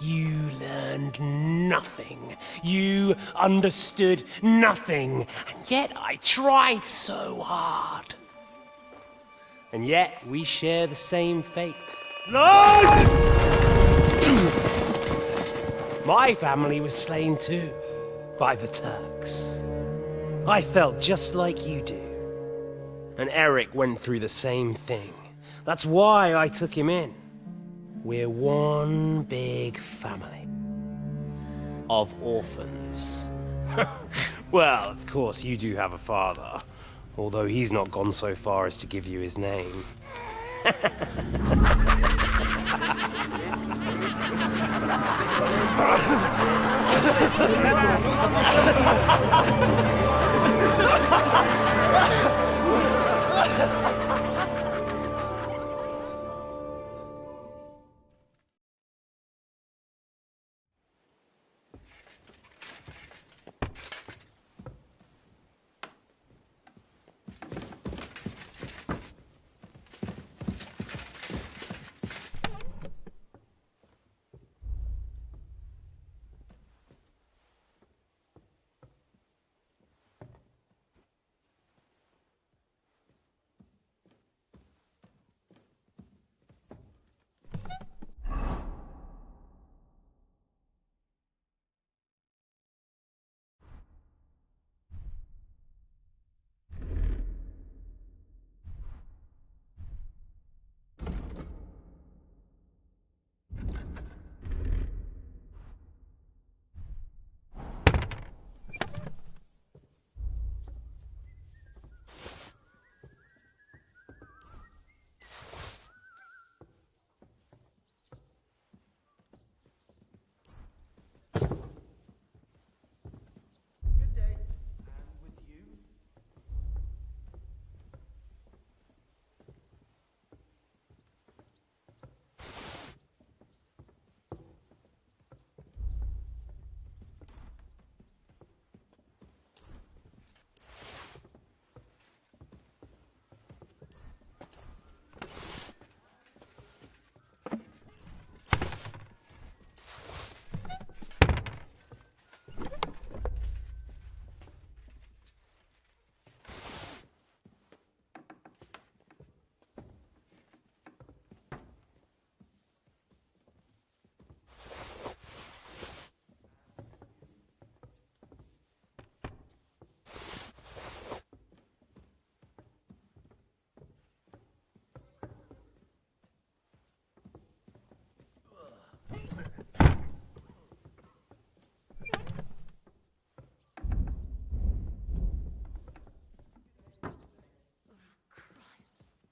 [SPEAKER 16] You learned nothing. You understood nothing. And yet I tried so hard. And yet we share the same fate. My family was slain too, by the Turks. I felt just like you do. And Eric went through the same thing. That's why I took him in. We're one big family. Of orphans. Well, of course you do have a father. Although he's not gone so far as to give you his name.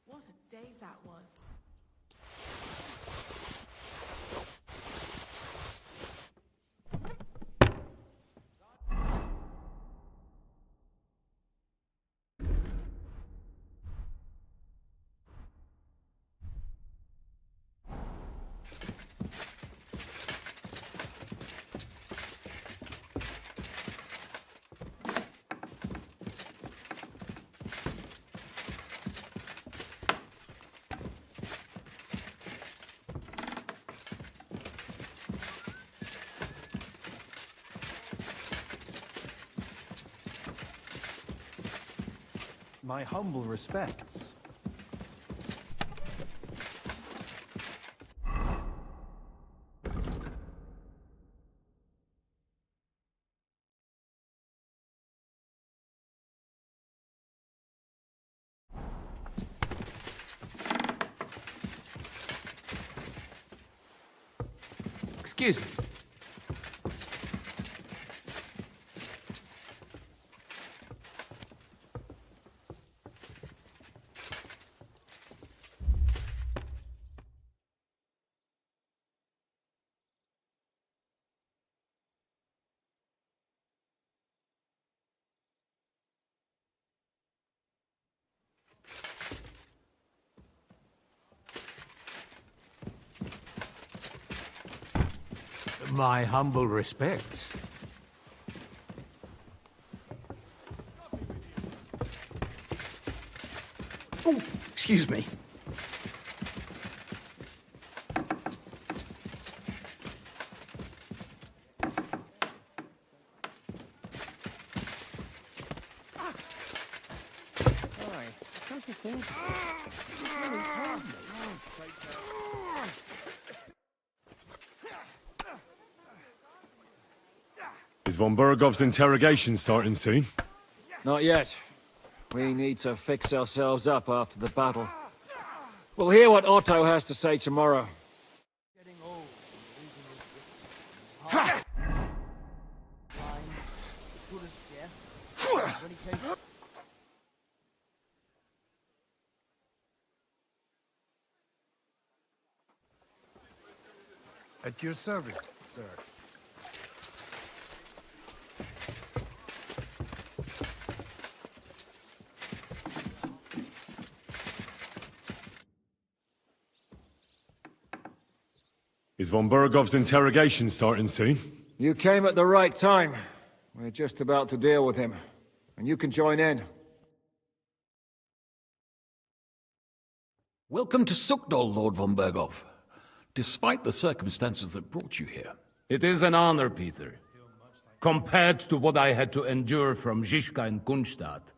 [SPEAKER 13] What a day that was.
[SPEAKER 14] My humble respects.
[SPEAKER 5] Excuse me. My humble respects.
[SPEAKER 14] Oh, excuse me.
[SPEAKER 2] Is von Bergow's interrogation starting soon?
[SPEAKER 3] Not yet. We need to fix ourselves up after the battle. We'll hear what Otto has to say tomorrow.
[SPEAKER 9] At your service, sir.
[SPEAKER 2] Is von Bergow's interrogation starting soon?
[SPEAKER 3] You came at the right time. We're just about to deal with him. And you can join in.
[SPEAKER 17] Welcome to Sukdal, Lord von Bergow. Despite the circumstances that brought you here.
[SPEAKER 6] It is an honor, Peter. Compared to what I had to endure from Žižka and Kunstadt,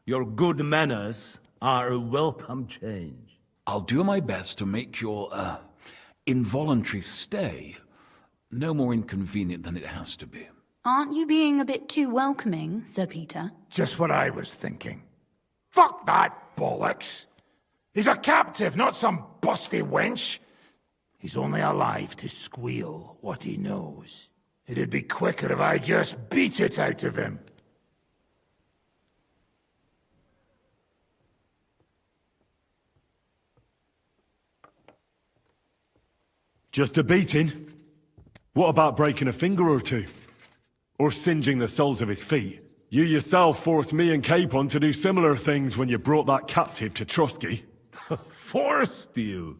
[SPEAKER 6] your good manners are a welcome change.
[SPEAKER 17] I'll do my best to make your, involuntary stay no more inconvenient than it has to be.
[SPEAKER 15] Aren't you being a bit too welcoming, Sir Peter?
[SPEAKER 9] Just what I was thinking. Fuck that bollocks! He's a captive, not some busty wench. He's only alive to squeal what he knows. It'd be quicker if I just beat it out of him.
[SPEAKER 2] Just a beating? What about breaking a finger or two? Or singeing the soles of his feet? You yourself forced me and Capon to do similar things when you brought that captive to Trosky.
[SPEAKER 6] Forced you?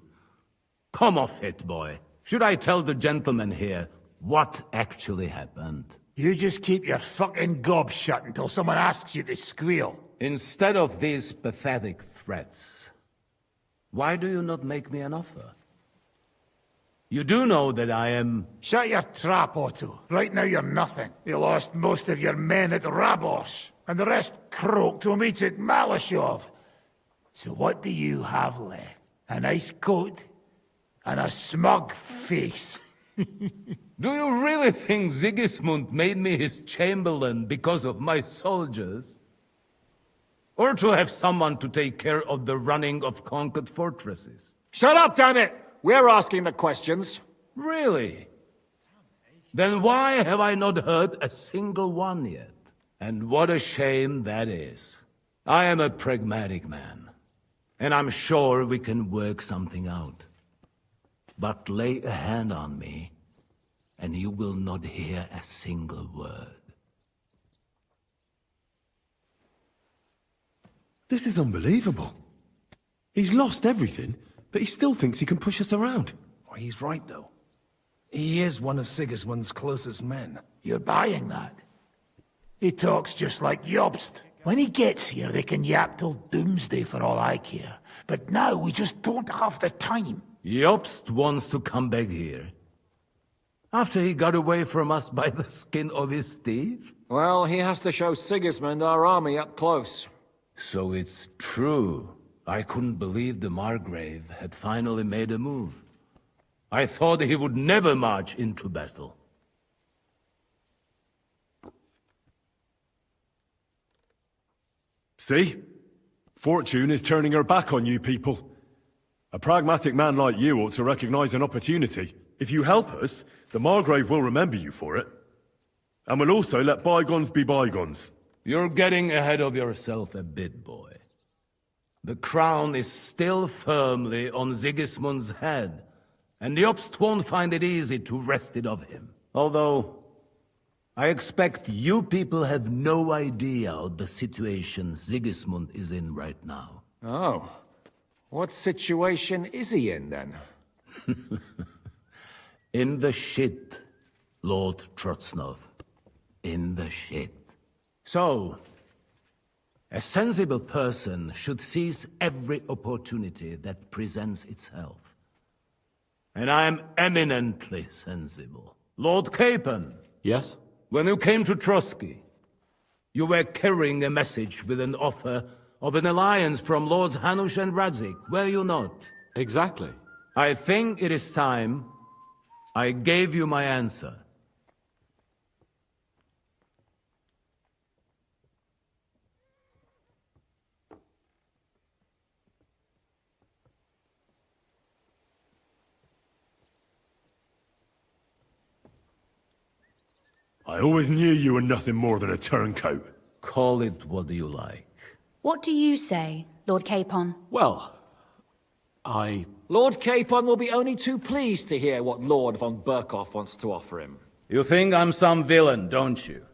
[SPEAKER 6] Come off it, boy. Should I tell the gentleman here what actually happened?
[SPEAKER 9] You just keep your fucking gob shut until someone asks you to squeal.
[SPEAKER 6] Instead of these pathetic threats, why do you not make me an offer? You do know that I am...
[SPEAKER 9] Shut your trap, Otto. Right now you're nothing. You lost most of your men at Rabos, and the rest croaked when we took Malashov. So what do you have left? A nice coat and a smug face.
[SPEAKER 6] Do you really think Sigismund made me his chamberlain because of my soldiers? Or to have someone to take care of the running of conquered fortresses?
[SPEAKER 3] Shut up, damn it! We're asking the questions.
[SPEAKER 6] Really? Then why have I not heard a single one yet? And what a shame that is. I am a pragmatic man, and I'm sure we can work something out. But lay a hand on me, and you will not hear a single word.
[SPEAKER 2] This is unbelievable. He's lost everything, but he still thinks he can push us around.
[SPEAKER 5] Well, he's right, though. He is one of Sigismund's closest men.
[SPEAKER 9] You're buying that? He talks just like Jobst. When he gets here, they can yap till doomsday for all I care. But now we just don't have the time.
[SPEAKER 6] Jobst wants to come back here. After he got away from us by the skin of his teeth?
[SPEAKER 3] Well, he has to show Sigismund our army up close.
[SPEAKER 6] So it's true. I couldn't believe the Margrave had finally made a move. I thought he would never march into battle.
[SPEAKER 2] See? Fortune is turning her back on you people. A pragmatic man like you ought to recognize an opportunity. If you help us, the Margrave will remember you for it. And will also let bygones be bygones.
[SPEAKER 6] You're getting ahead of yourself a bit, boy. The crown is still firmly on Sigismund's head, and the Jobst won't find it easy to wrest it of him. Although, I expect you people have no idea of the situation Sigismund is in right now.
[SPEAKER 3] Oh. What situation is he in, then?
[SPEAKER 6] In the shit, Lord Trotsnov. In the shit. So, A sensible person should seize every opportunity that presents itself. And I am eminently sensible. Lord Capon.
[SPEAKER 10] Yes?
[SPEAKER 6] When you came to Trosky, you were carrying a message with an offer of an alliance from Lords Hanush and Radzig, were you not?
[SPEAKER 10] Exactly.
[SPEAKER 6] I think it is time I gave you my answer.
[SPEAKER 2] I always knew you were nothing more than a turncoat.
[SPEAKER 6] Call it what you like.
[SPEAKER 15] What do you say, Lord Capon?
[SPEAKER 10] Well,
[SPEAKER 3] Lord Capon will be only too pleased to hear what Lord von Bergow wants to offer him.
[SPEAKER 6] You think I'm some villain, don't you?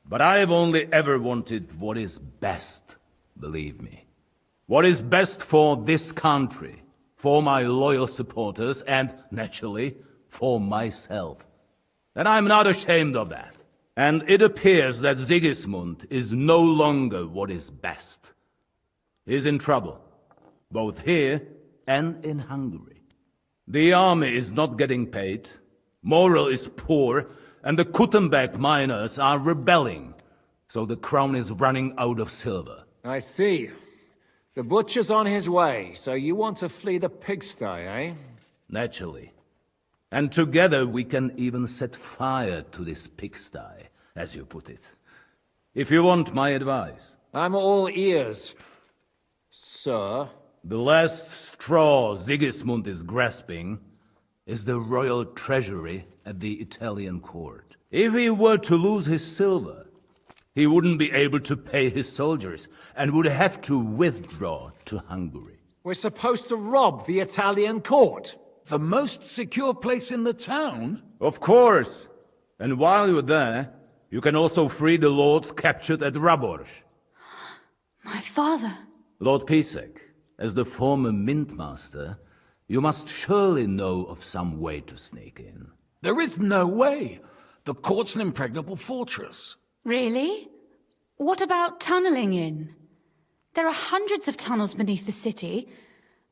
[SPEAKER 6] But I've only ever wanted what is best, believe me. What is best for this country, for my loyal supporters, and, naturally, for myself. And I'm not ashamed of that. And it appears that Sigismund is no longer what is best. He's in trouble, both here and in Hungary. The army is not getting paid, morale is poor, and the Kuttenberg miners are rebelling, so the crown is running out of silver.
[SPEAKER 3] I see. The butcher's on his way, so you want to flee the pigsty, eh?
[SPEAKER 6] Naturally. And together we can even set fire to this pigsty, as you put it. If you want my advice.
[SPEAKER 3] I'm all ears, sir.
[SPEAKER 6] The last straw Sigismund is grasping is the royal treasury at the Italian court. If he were to lose his silver, he wouldn't be able to pay his soldiers and would have to withdraw to Hungary.
[SPEAKER 3] We're supposed to rob the Italian court.
[SPEAKER 17] The most secure place in the town?
[SPEAKER 6] Of course. And while you're there, you can also free the lords captured at Raborz.
[SPEAKER 15] My father.
[SPEAKER 6] Lord Pisek, as the former mintmaster, you must surely know of some way to sneak in.
[SPEAKER 17] There is no way. The court's an impregnable fortress.
[SPEAKER 15] Really? What about tunneling in? There are hundreds of tunnels beneath the city,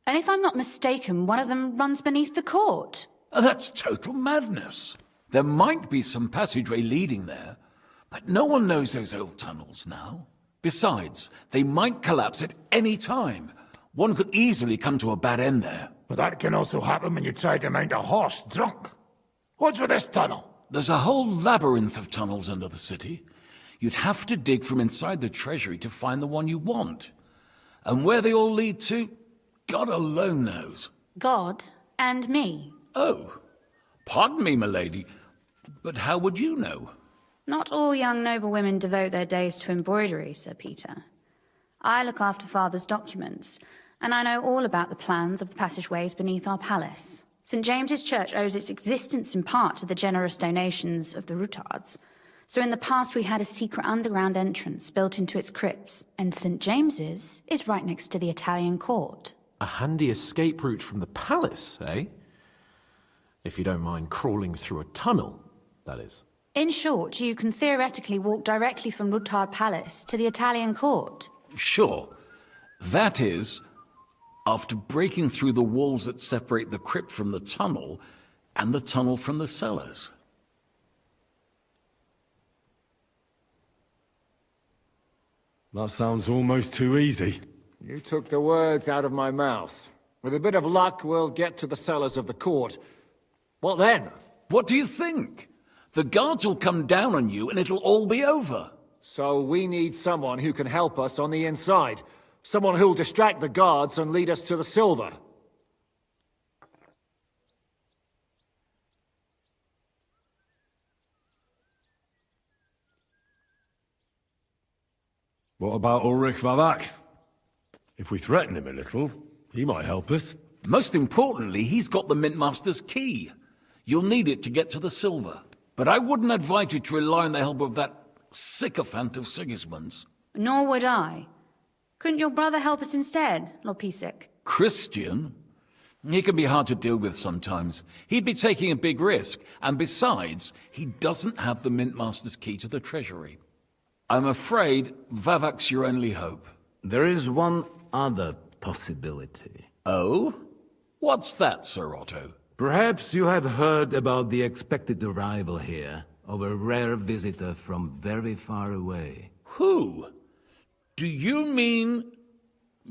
[SPEAKER 15] and if I'm not mistaken, one of them runs beneath the court.
[SPEAKER 17] That's total madness. There might be some passageway leading there, but no one knows those old tunnels now. Besides, they might collapse at any time. One could easily come to a bad end there.
[SPEAKER 9] But that can also happen when you try to mount a horse drunk. What's with this tunnel?
[SPEAKER 17] There's a whole labyrinth of tunnels under the city. You'd have to dig from inside the treasury to find the one you want. And where they all lead to, God alone knows.
[SPEAKER 15] God and me.
[SPEAKER 17] Oh, pardon me, milady, but how would you know?
[SPEAKER 15] Not all young noblewomen devote their days to embroidery, Sir Peter. I look after Father's documents, and I know all about the plans of the passageways beneath our palace. St. James's Church owes its existence in part to the generous donations of the Routards. So in the past we had a secret underground entrance built into its crypts, and St. James's is right next to the Italian court.
[SPEAKER 10] A handy escape route from the palace, eh? If you don't mind crawling through a tunnel, that is.
[SPEAKER 15] In short, you can theoretically walk directly from Routard Palace to the Italian court.
[SPEAKER 17] Sure. That is, after breaking through the walls that separate the crypt from the tunnel, and the tunnel from the cellars.
[SPEAKER 2] That sounds almost too easy.
[SPEAKER 3] You took the words out of my mouth. With a bit of luck, we'll get to the cellars of the court. What then?
[SPEAKER 17] What do you think? The guards will come down on you and it'll all be over.
[SPEAKER 3] So we need someone who can help us on the inside. Someone who'll distract the guards and lead us to the silver.
[SPEAKER 2] What about Ulrich Vavak? If we threaten him a little, he might help us.
[SPEAKER 17] Most importantly, he's got the Mintmaster's key. You'll need it to get to the silver. But I wouldn't advise you to rely on the help of that sycophant of Sigismund's.
[SPEAKER 15] Nor would I. Couldn't your brother help us instead, Lord Pisek?
[SPEAKER 17] Christian? He can be hard to deal with sometimes. He'd be taking a big risk, and besides, he doesn't have the Mintmaster's key to the treasury. I'm afraid Vavak's your only hope.
[SPEAKER 6] There is one other possibility.
[SPEAKER 17] Oh? What's that, Sir Otto?
[SPEAKER 6] Perhaps you have heard about the expected arrival here of a rare visitor from very far away.
[SPEAKER 17] Who? Do you mean...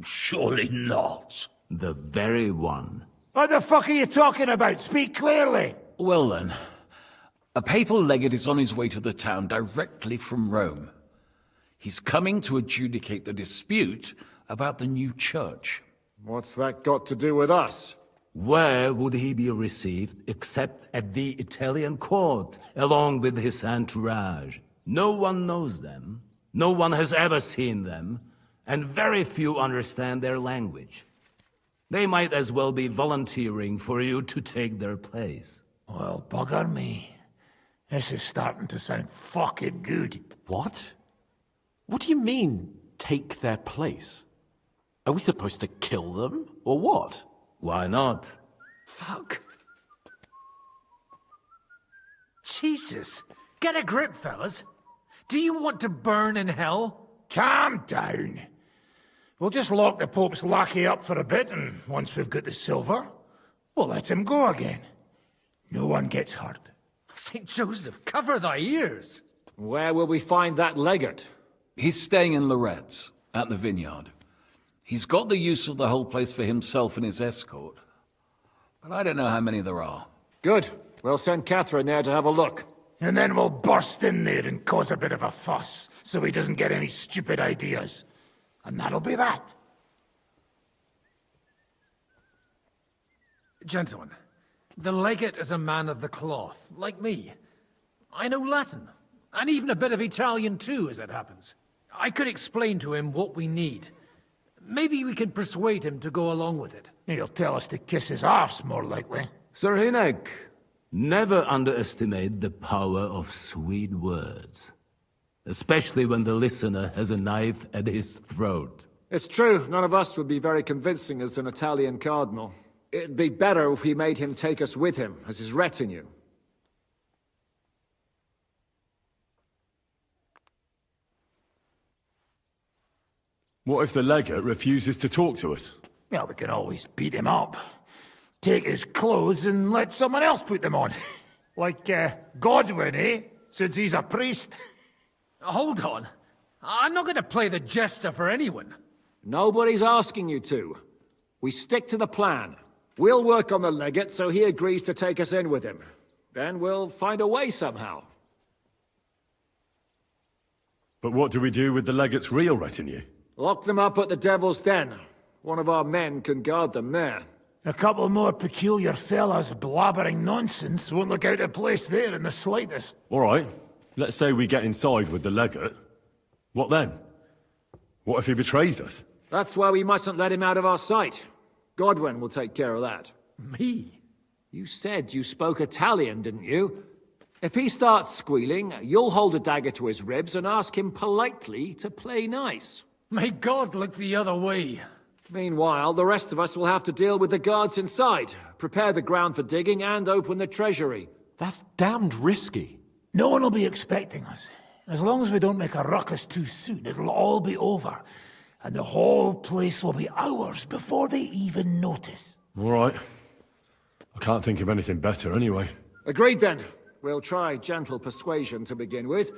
[SPEAKER 17] Surely not.
[SPEAKER 6] The very one.
[SPEAKER 9] What the fuck are you talking about? Speak clearly.
[SPEAKER 17] Well then, a papal legate is on his way to the town directly from Rome. He's coming to adjudicate the dispute about the new church.
[SPEAKER 3] What's that got to do with us?
[SPEAKER 6] Where would he be received except at the Italian court, along with his entourage? No one knows them, no one has ever seen them, and very few understand their language. They might as well be volunteering for you to take their place.
[SPEAKER 9] Well, bugger me. This is starting to sound fucking good.
[SPEAKER 10] What? What do you mean, take their place? Are we supposed to kill them, or what?
[SPEAKER 6] Why not?
[SPEAKER 10] Fuck.
[SPEAKER 5] Jesus. Get a grip, fellas. Do you want to burn in hell?
[SPEAKER 9] Calm down. We'll just lock the Pope's lackey up for a bit, and once we've got the silver, we'll let him go again. No one gets hurt.
[SPEAKER 5] St. Joseph, cover thy ears.
[SPEAKER 3] Where will we find that legate?
[SPEAKER 17] He's staying in Loretz, at the vineyard. He's got the use of the whole place for himself and his escort. But I don't know how many there are.
[SPEAKER 3] Good. We'll send Catherine there to have a look.
[SPEAKER 9] And then we'll burst in there and cause a bit of a fuss, so he doesn't get any stupid ideas. And that'll be that.
[SPEAKER 5] Gentlemen, the legate is a man of the cloth, like me. I know Latin, and even a bit of Italian too, as it happens. I could explain to him what we need. Maybe we can persuade him to go along with it.
[SPEAKER 9] He'll tell us to kiss his arse, more likely.
[SPEAKER 6] Sir Hinek, never underestimate the power of sweet words. Especially when the listener has a knife at his throat.
[SPEAKER 3] It's true, none of us would be very convincing as an Italian cardinal. It'd be better if we made him take us with him, as his retinue.
[SPEAKER 2] What if the legate refuses to talk to us?
[SPEAKER 9] Well, we can always beat him up. Take his clothes and let someone else put them on. Like, Godwin, eh? Since he's a priest.
[SPEAKER 5] Hold on. I'm not going to play the jester for anyone.
[SPEAKER 3] Nobody's asking you to. We stick to the plan. We'll work on the legate so he agrees to take us in with him. Then we'll find a way somehow.
[SPEAKER 2] But what do we do with the legate's real retinue?
[SPEAKER 3] Lock them up at the Devil's Den. One of our men can guard them there.
[SPEAKER 9] A couple more peculiar fellas blabbering nonsense won't look out of place there in the slightest.
[SPEAKER 2] All right. Let's say we get inside with the legate. What then? What if he betrays us?
[SPEAKER 3] That's why we mustn't let him out of our sight. Godwin will take care of that.
[SPEAKER 5] Me?
[SPEAKER 3] You said you spoke Italian, didn't you? If he starts squealing, you'll hold a dagger to his ribs and ask him politely to play nice.
[SPEAKER 5] May God look the other way.
[SPEAKER 3] Meanwhile, the rest of us will have to deal with the guards inside, prepare the ground for digging, and open the treasury.
[SPEAKER 10] That's damned risky.
[SPEAKER 9] No one will be expecting us. As long as we don't make a ruckus too soon, it'll all be over. And the whole place will be ours before they even notice.
[SPEAKER 2] All right. I can't think of anything better anyway.
[SPEAKER 3] Agreed then. We'll try gentle persuasion to begin with.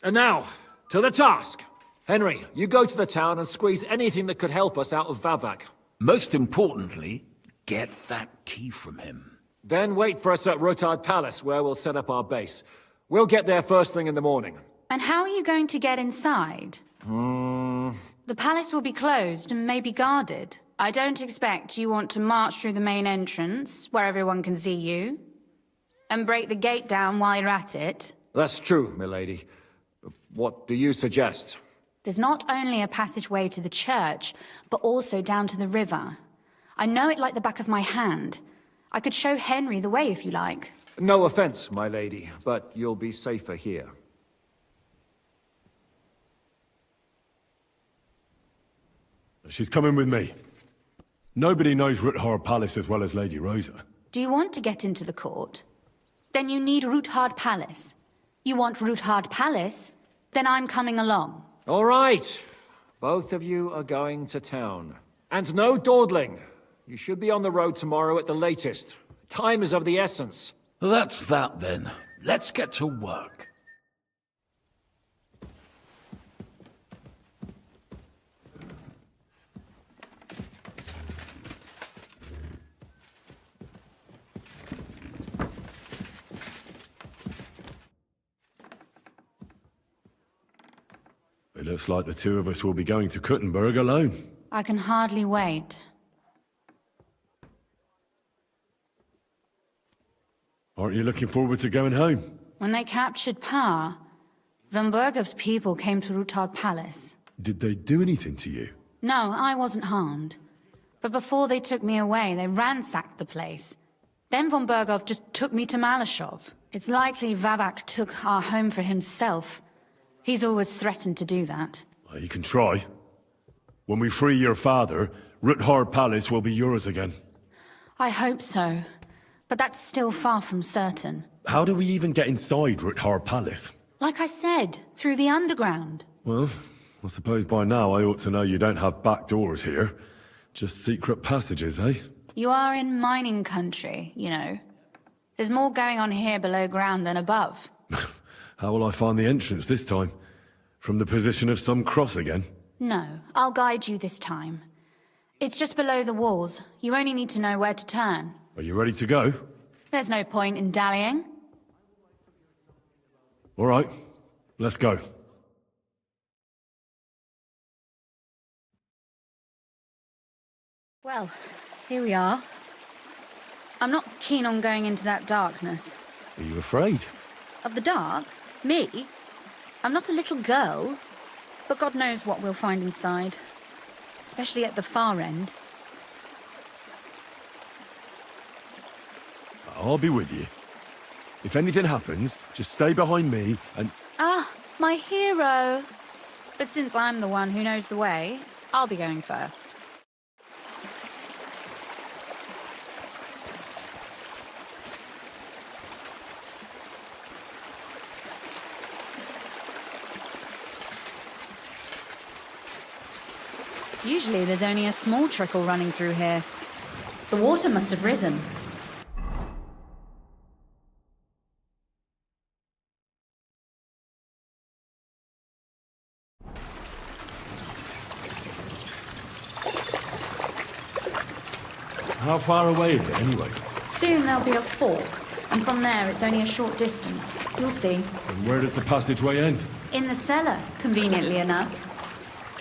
[SPEAKER 3] And now, to the task. Henry, you go to the town and squeeze anything that could help us out of Vavak.
[SPEAKER 17] Most importantly, get that key from him.
[SPEAKER 3] Then wait for us at Rattay Palace, where we'll set up our base. We'll get there first thing in the morning.
[SPEAKER 15] And how are you going to get inside? The palace will be closed and maybe guarded. I don't expect you want to march through the main entrance, where everyone can see you, and break the gate down while you're at it.
[SPEAKER 3] That's true, milady. What do you suggest?
[SPEAKER 15] There's not only a passageway to the church, but also down to the river. I know it like the back of my hand. I could show Henry the way if you like.
[SPEAKER 3] No offense, my lady, but you'll be safer here.
[SPEAKER 2] She's coming with me. Nobody knows Rattay Palace as well as Lady Rosa.
[SPEAKER 15] Do you want to get into the court? Then you need Rattay Palace. You want Rattay Palace? Then I'm coming along.
[SPEAKER 3] All right. Both of you are going to town. And no dawdling. You should be on the road tomorrow at the latest. Time is of the essence.
[SPEAKER 17] That's that then. Let's get to work.
[SPEAKER 2] It looks like the two of us will be going to Kuttenberg alone.
[SPEAKER 15] I can hardly wait.
[SPEAKER 2] Aren't you looking forward to going home?
[SPEAKER 15] When they captured power, von Bergow's people came to Rattay Palace.
[SPEAKER 2] Did they do anything to you?
[SPEAKER 15] No, I wasn't harmed. But before they took me away, they ransacked the place. Then von Bergow just took me to Malashov. It's likely Vavak took our home for himself. He's always threatened to do that.
[SPEAKER 2] Well, you can try. When we free your father, Rattay Palace will be yours again.
[SPEAKER 15] I hope so. But that's still far from certain.
[SPEAKER 2] How do we even get inside Rattay Palace?
[SPEAKER 15] Like I said, through the underground.
[SPEAKER 2] Well, I suppose by now I ought to know you don't have back doors here. Just secret passages, eh?
[SPEAKER 15] You are in mining country, you know. There's more going on here below ground than above.
[SPEAKER 2] How will I find the entrance this time? From the position of some cross again?
[SPEAKER 15] No, I'll guide you this time. It's just below the walls. You only need to know where to turn.
[SPEAKER 2] Are you ready to go?
[SPEAKER 15] There's no point in dallying.
[SPEAKER 2] All right, let's go.
[SPEAKER 15] Well, here we are. I'm not keen on going into that darkness.
[SPEAKER 2] Are you afraid?
[SPEAKER 15] Of the dark? Me? I'm not a little girl. But God knows what we'll find inside. Especially at the far end.
[SPEAKER 2] I'll be with you. If anything happens, just stay behind me and...
[SPEAKER 15] Ah, my hero! But since I'm the one who knows the way, I'll be going first. Usually there's only a small trickle running through here. The water must have risen.
[SPEAKER 2] How far away is it, anyway?
[SPEAKER 15] Soon there'll be a fork, and from there it's only a short distance. You'll see.
[SPEAKER 2] And where does the passageway end?
[SPEAKER 15] In the cellar, conveniently enough.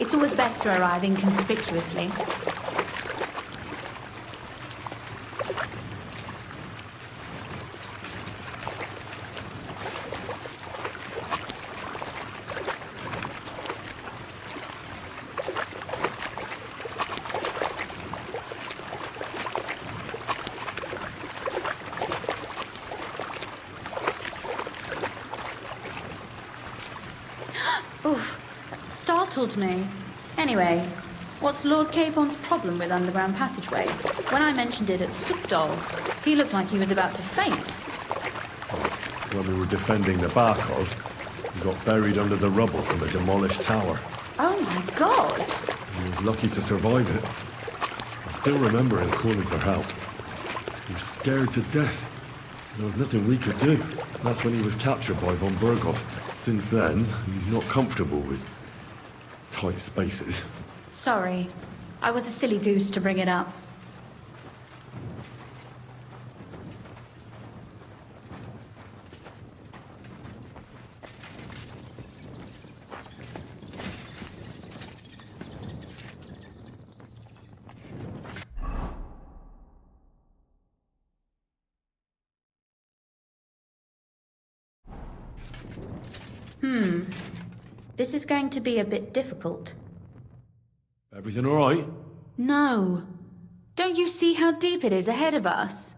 [SPEAKER 15] It's always best to arrive inconspicuously. Oof. Startled me. Anyway, what's Lord Capon's problem with underground passageways? When I mentioned it at Sukdol, he looked like he was about to faint.
[SPEAKER 2] When we were defending the Barkov, he got buried under the rubble from a demolished tower.
[SPEAKER 15] Oh my god!
[SPEAKER 2] He was lucky to survive it. I still remember him calling for help. He was scared to death. There was nothing we could do. That's when he was captured by von Bergow. Since then, he's not comfortable with tight spaces.
[SPEAKER 15] Sorry. I was a silly goose to bring it up. This is going to be a bit difficult.
[SPEAKER 2] Everything all right?
[SPEAKER 15] No. Don't you see how deep it is ahead of us?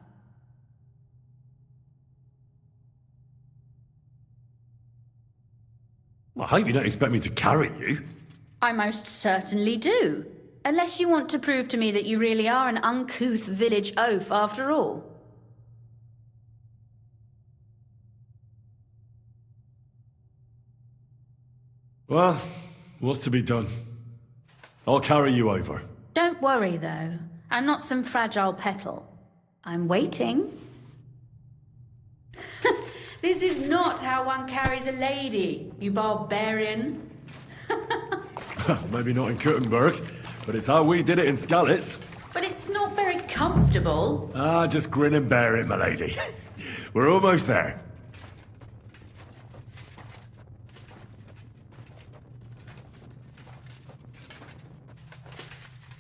[SPEAKER 2] I hope you don't expect me to carry you.
[SPEAKER 15] I most certainly do. Unless you want to prove to me that you really are an uncouth village oaf after all.
[SPEAKER 2] Well, what's to be done? I'll carry you over.
[SPEAKER 15] Don't worry, though. I'm not some fragile petal. I'm waiting. This is not how one carries a lady, you barbarian.
[SPEAKER 2] Maybe not in Kuttenberg, but it's how we did it in Skalitz.
[SPEAKER 15] But it's not very comfortable.
[SPEAKER 2] Ah, just grin and bear it, my lady. We're almost there.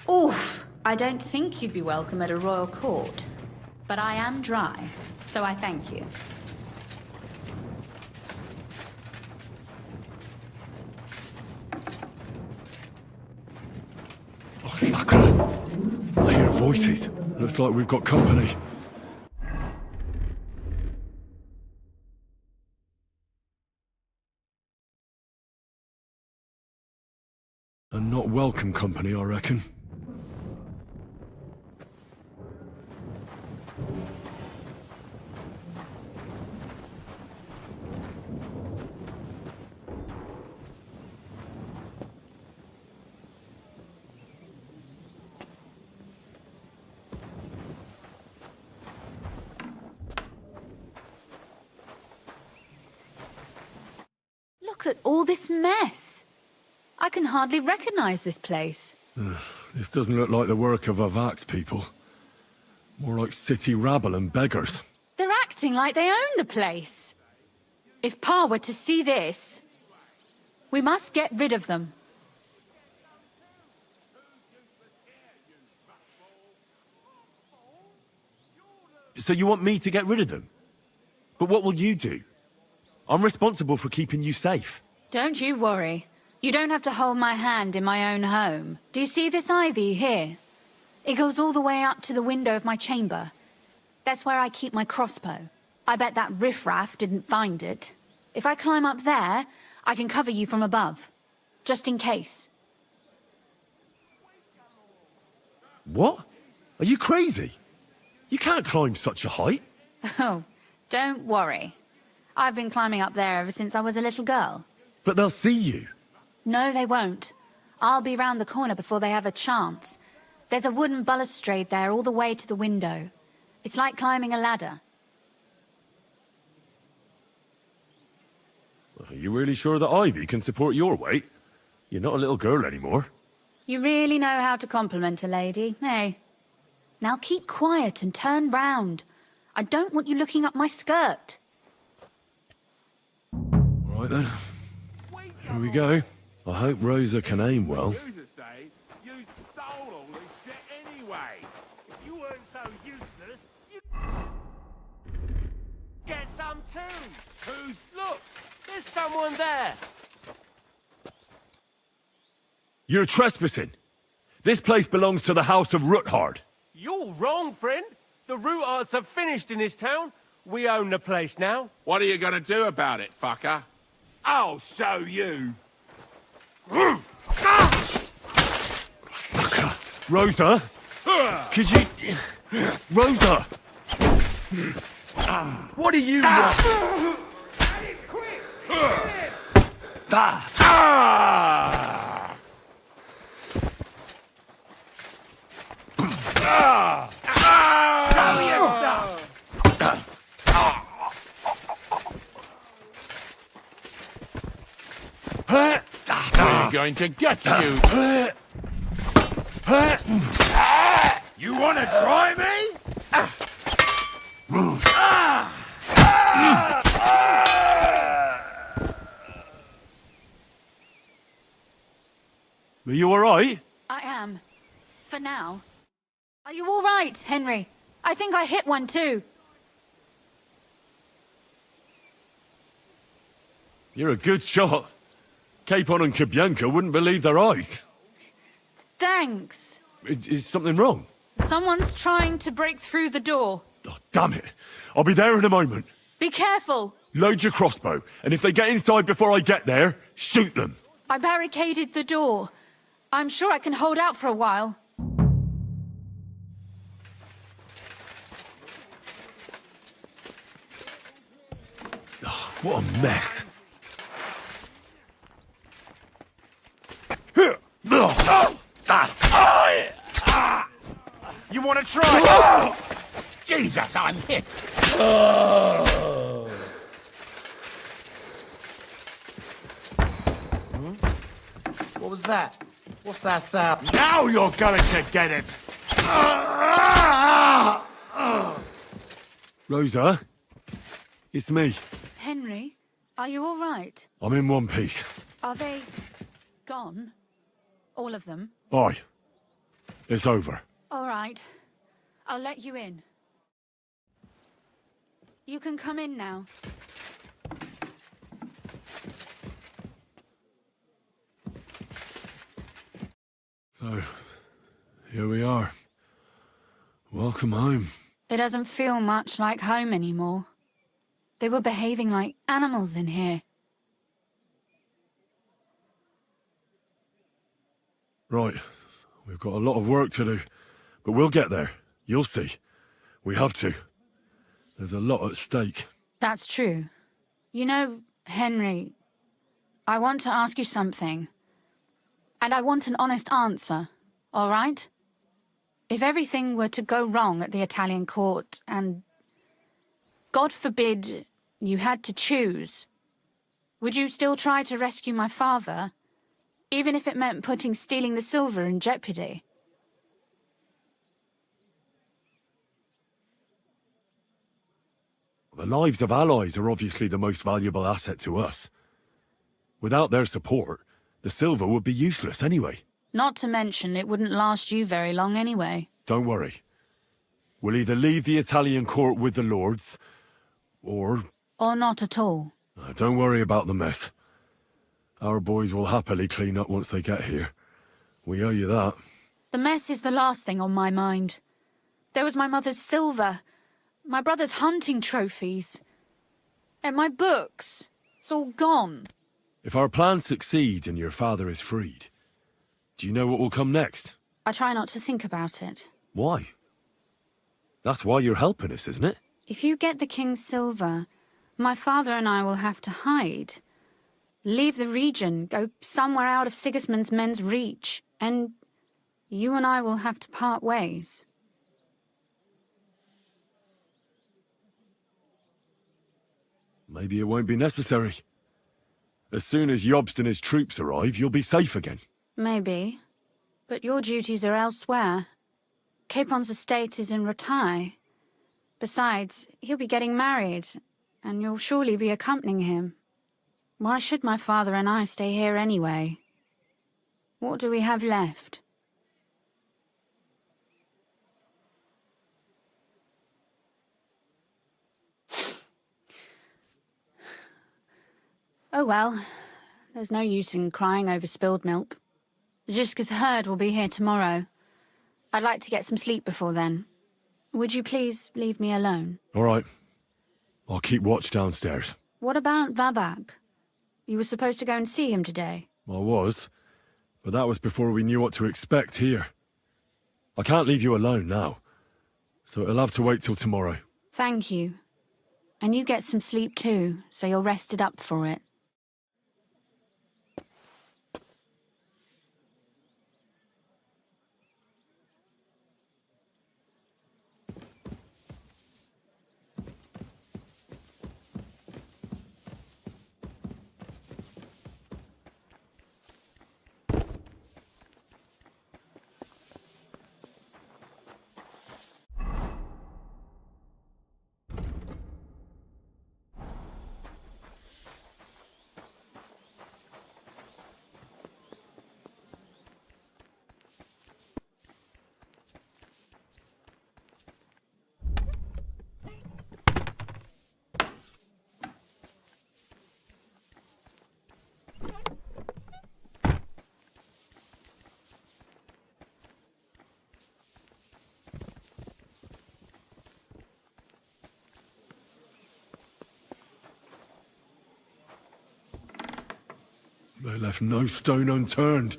[SPEAKER 15] Oof, I don't think you'd be welcome at a royal court. But I am dry, so I thank you.
[SPEAKER 2] Oh, Sakra! I hear voices. Looks like we've got company. And not welcome company, I reckon.
[SPEAKER 15] Look at all this mess. I can hardly recognize this place.
[SPEAKER 2] This doesn't look like the work of Avak's people. More like city rabble and beggars.
[SPEAKER 15] They're acting like they own the place. If Pa were to see this, we must get rid of them.
[SPEAKER 2] So you want me to get rid of them? But what will you do? I'm responsible for keeping you safe.
[SPEAKER 15] Don't you worry. You don't have to hold my hand in my own home. Do you see this ivy here? It goes all the way up to the window of my chamber. That's where I keep my crossbow. I bet that riffraff didn't find it. If I climb up there, I can cover you from above. Just in case.
[SPEAKER 2] What? Are you crazy? You can't climb such a height.
[SPEAKER 15] Oh, don't worry. I've been climbing up there ever since I was a little girl.
[SPEAKER 2] But they'll see you.
[SPEAKER 15] No, they won't. I'll be round the corner before they have a chance. There's a wooden balustrade there all the way to the window. It's like climbing a ladder.
[SPEAKER 2] Are you really sure that Ivy can support your weight? You're not a little girl anymore.
[SPEAKER 15] You really know how to compliment a lady, eh? Now keep quiet and turn round. I don't want you looking up my skirt.
[SPEAKER 2] All right then. Here we go. I hope Rosa can aim well.
[SPEAKER 4] Users say you stole all this shit anyway. If you weren't so useless, you get some too. Look, there's someone there.
[SPEAKER 2] You're trespassing. This place belongs to the House of Ruthard.
[SPEAKER 16] You're wrong, friend. The Ruthards have finished in this town. We own the place now.
[SPEAKER 8] What are you gonna do about it, fucker? I'll show you.
[SPEAKER 2] Fucker. Rosa? Could you... Rosa! What do you want?
[SPEAKER 8] We're going to get you. You want to try me?
[SPEAKER 2] Are you all right?
[SPEAKER 15] I am. For now. Are you all right, Henry? I think I hit one too.
[SPEAKER 2] You're a good shot. Capon and Kobianka wouldn't believe their eyes.
[SPEAKER 15] Thanks.
[SPEAKER 2] Is something wrong?
[SPEAKER 15] Someone's trying to break through the door.
[SPEAKER 2] Oh, damn it. I'll be there in a moment.
[SPEAKER 15] Be careful.
[SPEAKER 2] Load your crossbow, and if they get inside before I get there, shoot them.
[SPEAKER 15] I barricaded the door. I'm sure I can hold out for a while.
[SPEAKER 2] Oh, what a mess.
[SPEAKER 9] want to try?
[SPEAKER 8] Jesus, I'm hit.
[SPEAKER 9] What was that? What's that sound?
[SPEAKER 2] Now you're going to get it! Rosa? It's me.
[SPEAKER 15] Henry, are you all right?
[SPEAKER 2] I'm in one piece.
[SPEAKER 15] Are they gone? All of them?
[SPEAKER 2] Aye. It's over.
[SPEAKER 15] All right. I'll let you in. You can come in now.
[SPEAKER 2] So, here we are. Welcome home.
[SPEAKER 15] It doesn't feel much like home anymore. They were behaving like animals in here.
[SPEAKER 2] Right. We've got a lot of work to do. But we'll get there. You'll see. We have to. There's a lot at stake.
[SPEAKER 15] That's true. You know, Henry, I want to ask you something. And I want an honest answer, all right? If everything were to go wrong at the Italian court and, God forbid, you had to choose, would you still try to rescue my father, even if it meant putting stealing the silver in jeopardy?
[SPEAKER 2] The lives of allies are obviously the most valuable asset to us. Without their support, the silver would be useless anyway.
[SPEAKER 15] Not to mention, it wouldn't last you very long anyway.
[SPEAKER 2] Don't worry. We'll either leave the Italian court with the lords, or...
[SPEAKER 15] Or not at all.
[SPEAKER 2] Don't worry about the mess. Our boys will happily clean up once they get here. We owe you that.
[SPEAKER 15] The mess is the last thing on my mind. There was my mother's silver, my brother's hunting trophies, and my books. It's all gone.
[SPEAKER 2] If our plans succeed and your father is freed, do you know what will come next?
[SPEAKER 15] I try not to think about it.
[SPEAKER 2] Why? That's why you're helping us, isn't it?
[SPEAKER 15] If you get the king's silver, my father and I will have to hide. Leave the region, go somewhere out of Sigismund's men's reach, and you and I will have to part ways.
[SPEAKER 2] Maybe it won't be necessary. As soon as Jobst and his troops arrive, you'll be safe again.
[SPEAKER 15] Maybe. But your duties are elsewhere. Capon's estate is in Rattay. Besides, he'll be getting married, and you'll surely be accompanying him. Why should my father and I stay here anyway? What do we have left? Oh well, there's no use in crying over spilled milk. Zizka's herd will be here tomorrow. I'd like to get some sleep before then. Would you please leave me alone?
[SPEAKER 2] All right. I'll keep watch downstairs.
[SPEAKER 15] What about Vabak? You were supposed to go and see him today.
[SPEAKER 2] I was, but that was before we knew what to expect here. I can't leave you alone now, so it'll have to wait till tomorrow.
[SPEAKER 15] Thank you. And you get some sleep too, so you're rested up for it.
[SPEAKER 2] They left no stone unturned.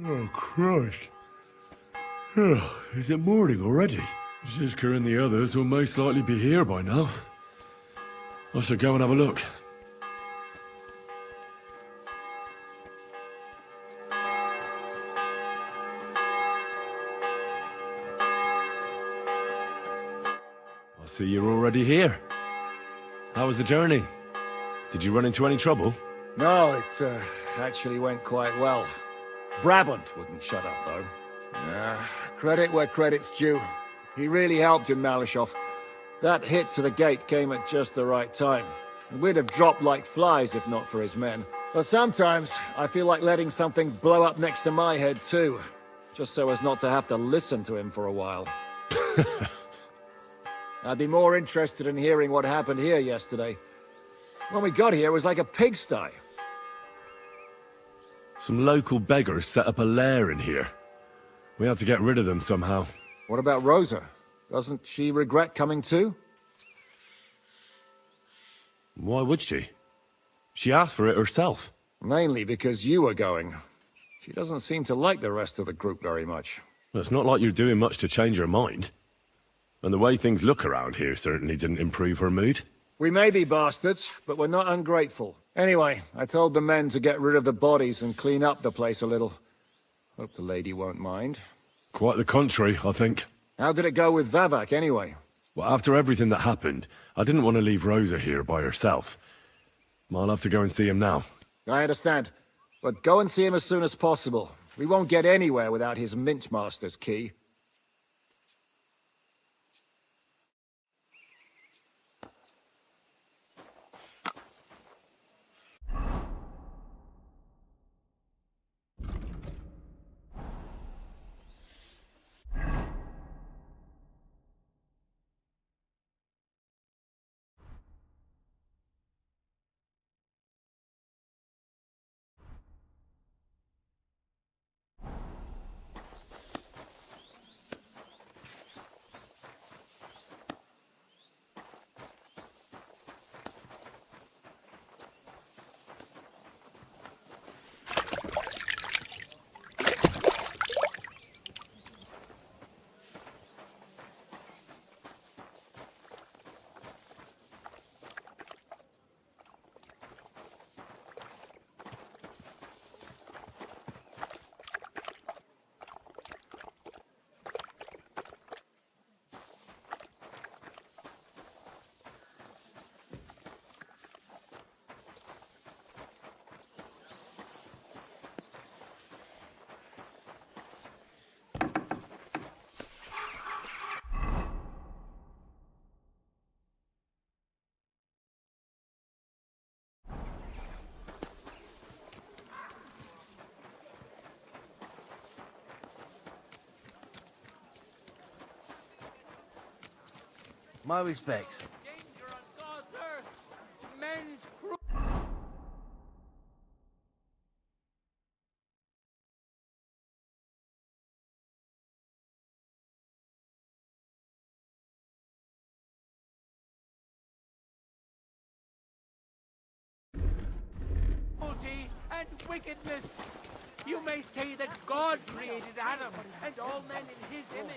[SPEAKER 2] Oh, Christ. Oh, is it morning already? Zizka and the others will most likely be here by now. I should go and have a look. I see you're already here. How was the journey? Did you run into any trouble?
[SPEAKER 3] No, it actually went quite well. Brabant wouldn't shut up, though. Credit where credit's due. He really helped in Malyshoff. That hit to the gate came at just the right time. We'd have dropped like flies if not for his men. But sometimes I feel like letting something blow up next to my head too, just so as not to have to listen to him for a while. I'd be more interested in hearing what happened here yesterday. When we got here, it was like a pigsty.
[SPEAKER 2] Some local beggars set up a lair in here. We had to get rid of them somehow.
[SPEAKER 3] What about Rosa? Doesn't she regret coming too?
[SPEAKER 2] Why would she? She asked for it herself.
[SPEAKER 3] Mainly because you were going. She doesn't seem to like the rest of the group very much.
[SPEAKER 2] Well, it's not like you're doing much to change her mind. And the way things look around here certainly didn't improve her mood.
[SPEAKER 3] We may be bastards, but we're not ungrateful. Anyway, I told the men to get rid of the bodies and clean up the place a little. Hope the lady won't mind.
[SPEAKER 2] Quite the contrary, I think.
[SPEAKER 3] How did it go with Vavak, anyway?
[SPEAKER 2] Well, after everything that happened, I didn't want to leave Rosa here by herself. I'll have to go and see him now.
[SPEAKER 3] I understand. But go and see him as soon as possible. We won't get anywhere without his Mintmaster's key.
[SPEAKER 14] My respects.
[SPEAKER 4] And wickedness. You may say that God created Adam and all men in his image.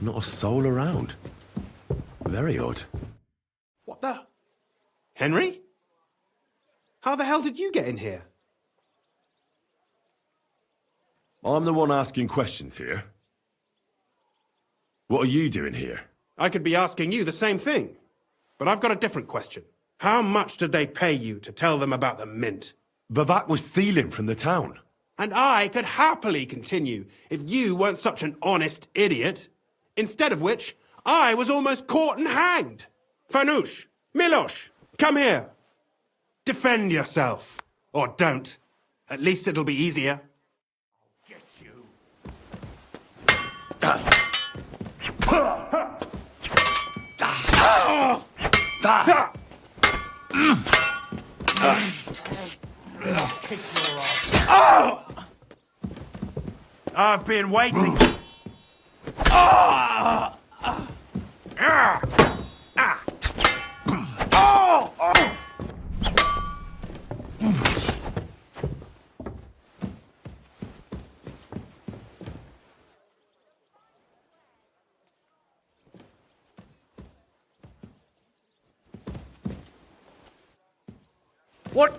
[SPEAKER 2] Not a soul around. Very odd.
[SPEAKER 18] What the? Henry? How the hell did you get in here?
[SPEAKER 2] I'm the one asking questions here. What are you doing here?
[SPEAKER 18] I could be asking you the same thing. But I've got a different question. How much did they pay you to tell them about the mint?
[SPEAKER 2] But that was stealing from the town.
[SPEAKER 18] And I could happily continue if you weren't such an honest idiot. Instead of which, I was almost caught and hanged. Fanush, Milosh, come here. Defend yourself. Or don't. At least it'll be easier.
[SPEAKER 9] Get you.
[SPEAKER 18] I've been waiting. What?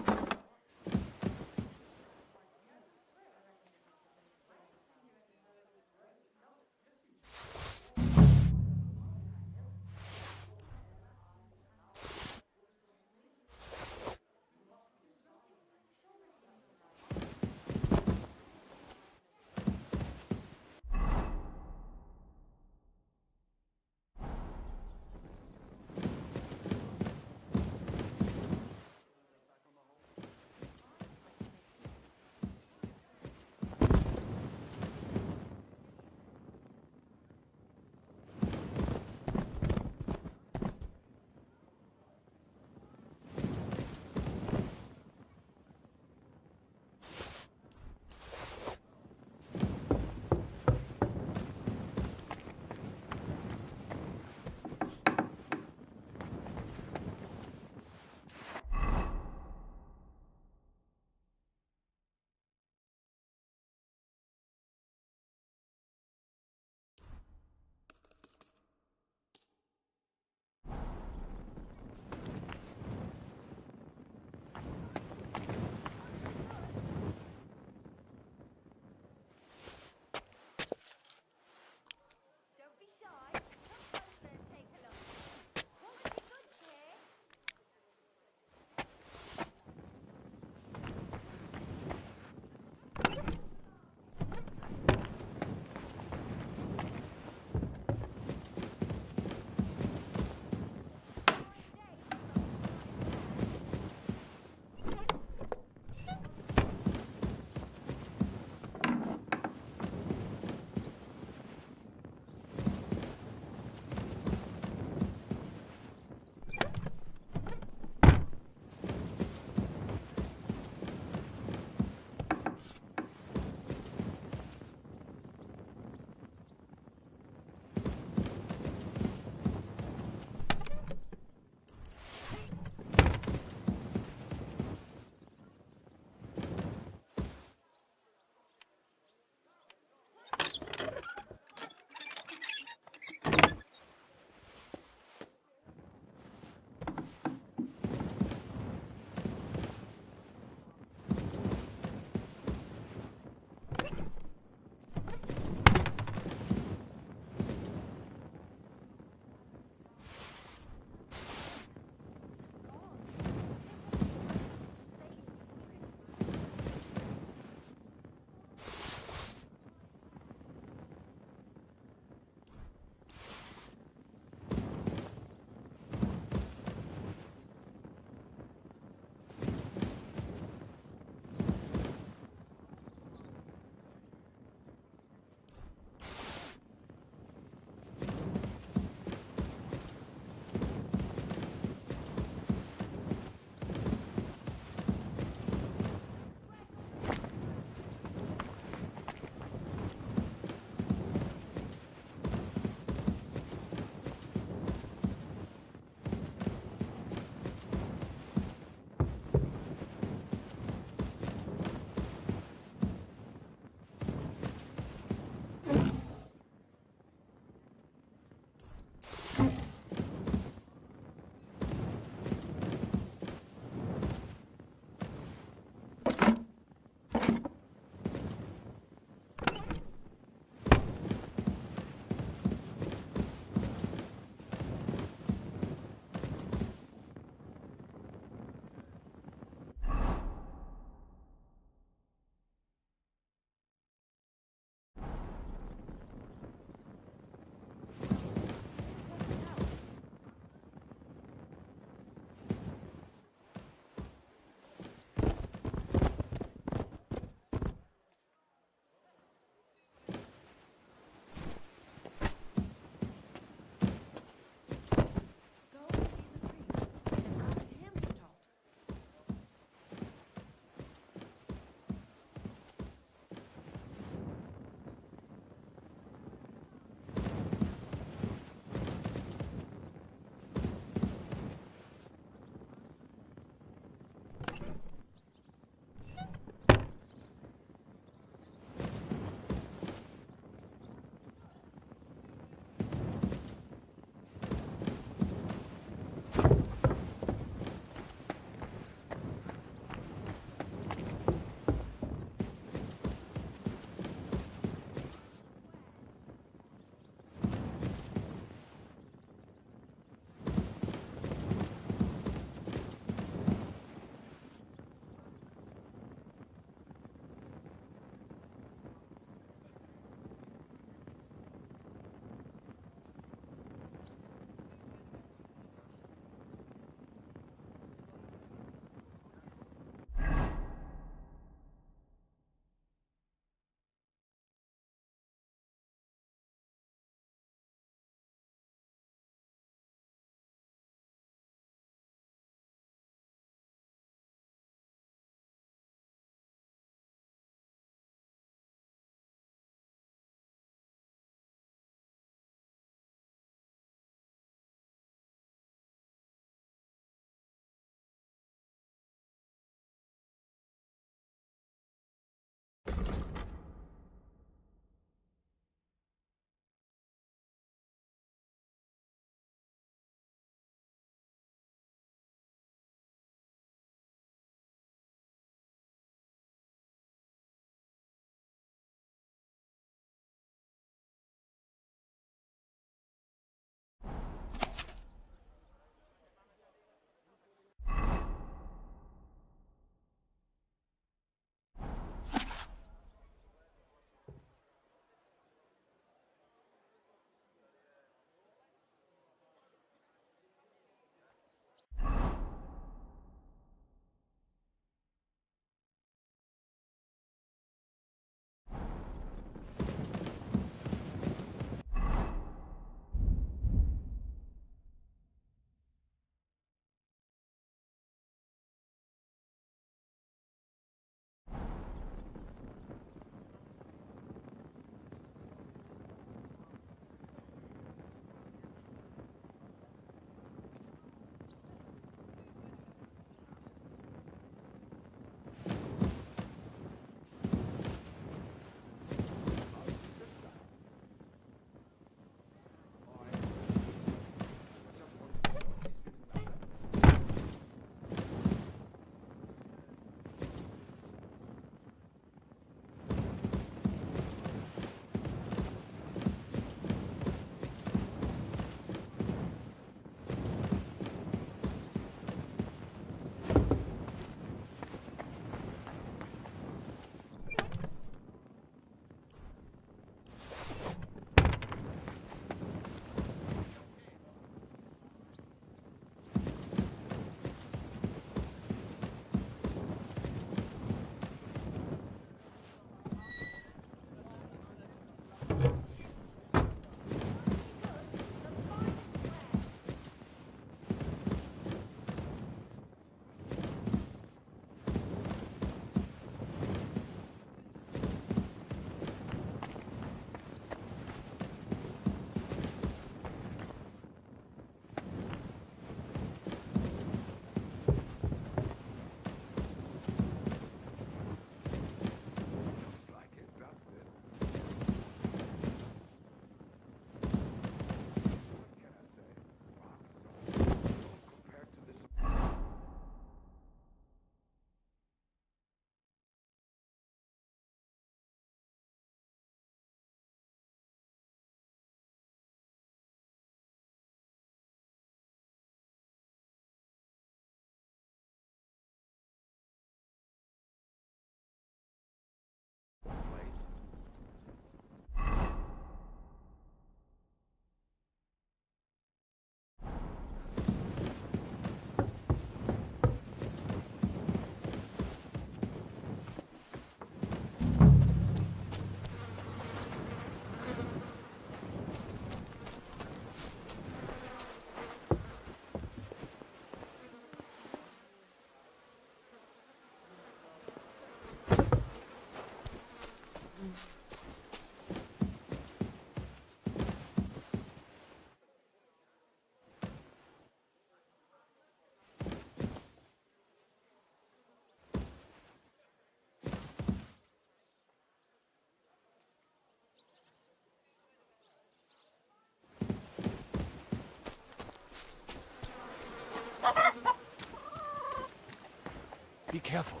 [SPEAKER 19] Be careful.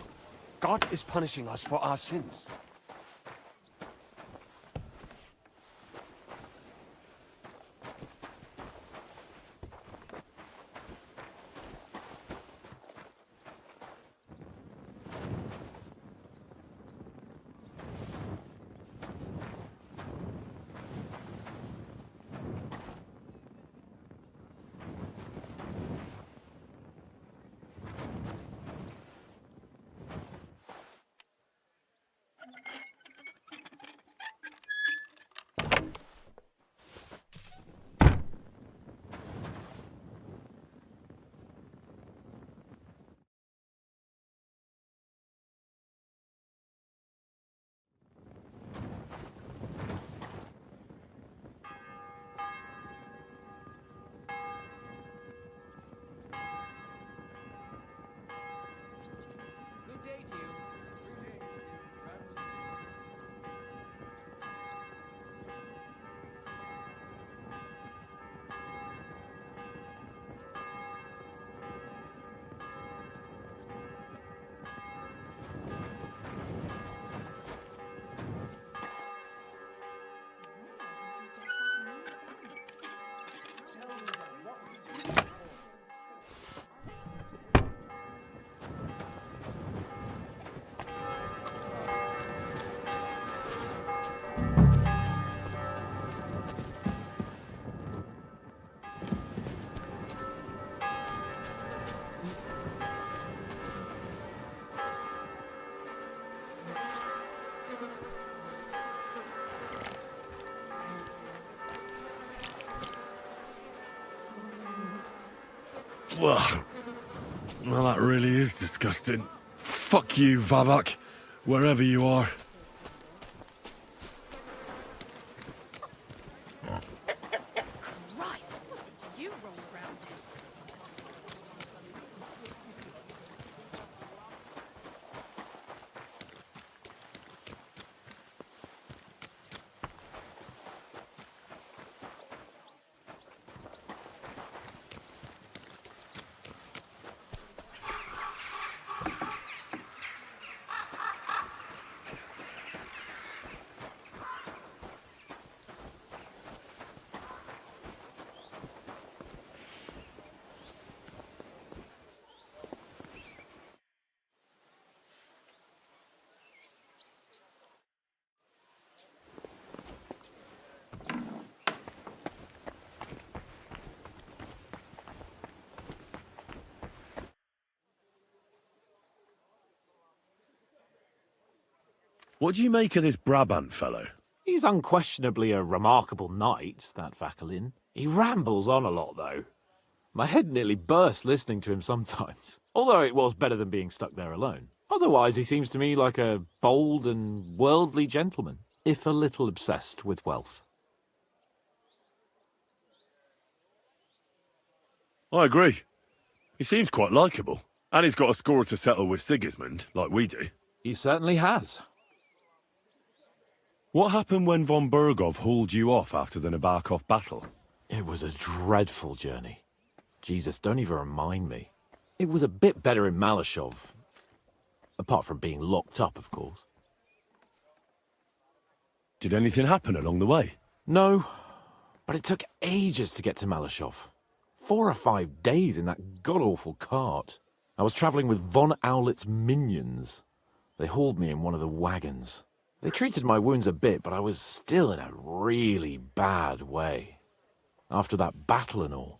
[SPEAKER 19] God is punishing us for our sins.
[SPEAKER 2] Well, that really is disgusting. Fuck you, Vavak, wherever you are.
[SPEAKER 13] Christ, you roll around in.
[SPEAKER 2] What do you make of this Brabant fellow?
[SPEAKER 3] He's unquestionably a remarkable knight, that Vakelin. He rambles on a lot, though. My head nearly burst listening to him sometimes, although it was better than being stuck there alone. Otherwise, he seems to me like a bold and worldly gentleman, if a little obsessed with wealth.
[SPEAKER 2] I agree. He seems quite likeable. And he's got a score to settle with Sigismund, like we do.
[SPEAKER 3] He certainly has.
[SPEAKER 2] What happened when von Bergow hauled you off after the Nabokov battle?
[SPEAKER 3] It was a dreadful journey. Jesus, don't even remind me. It was a bit better in Malashov. Apart from being locked up, of course.
[SPEAKER 2] Did anything happen along the way?
[SPEAKER 3] No, but it took ages to get to Malashov. 4 or 5 days in that god-awful cart. I was travelling with von Owlet's minions. They hauled me in one of the wagons. They treated my wounds a bit, but I was still in a really bad way. After that battle and all.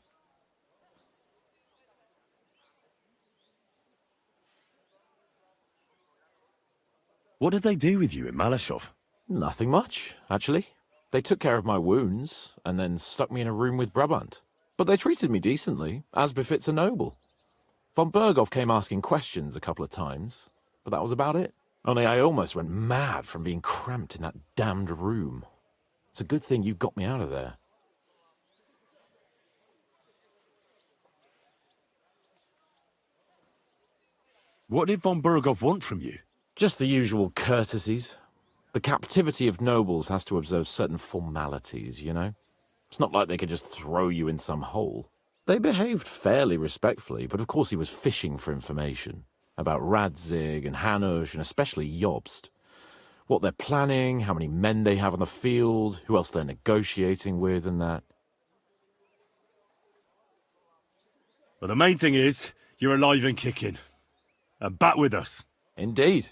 [SPEAKER 2] What did they do with you in Malashov?
[SPEAKER 3] Nothing much, actually. They took care of my wounds, and then stuck me in a room with Brabant. But they treated me decently, as befits a noble. Von Bergow came asking questions a couple of times, but that was about it. Only I almost went mad from being cramped in that damned room. It's a good thing you got me out of there.
[SPEAKER 2] What did von Bergow want from you?
[SPEAKER 3] Just the usual courtesies. The captivity of nobles has to observe certain formalities, you know? It's not like they could just throw you in some hole. They behaved fairly respectfully, but of course he was fishing for information.
[SPEAKER 10] about Radzig and Hanush and especially Jobst. What they're planning, how many men they have on the field, who else they're negotiating with and that.
[SPEAKER 2] Well, the main thing is, you're alive and kicking. And back with us.
[SPEAKER 10] Indeed.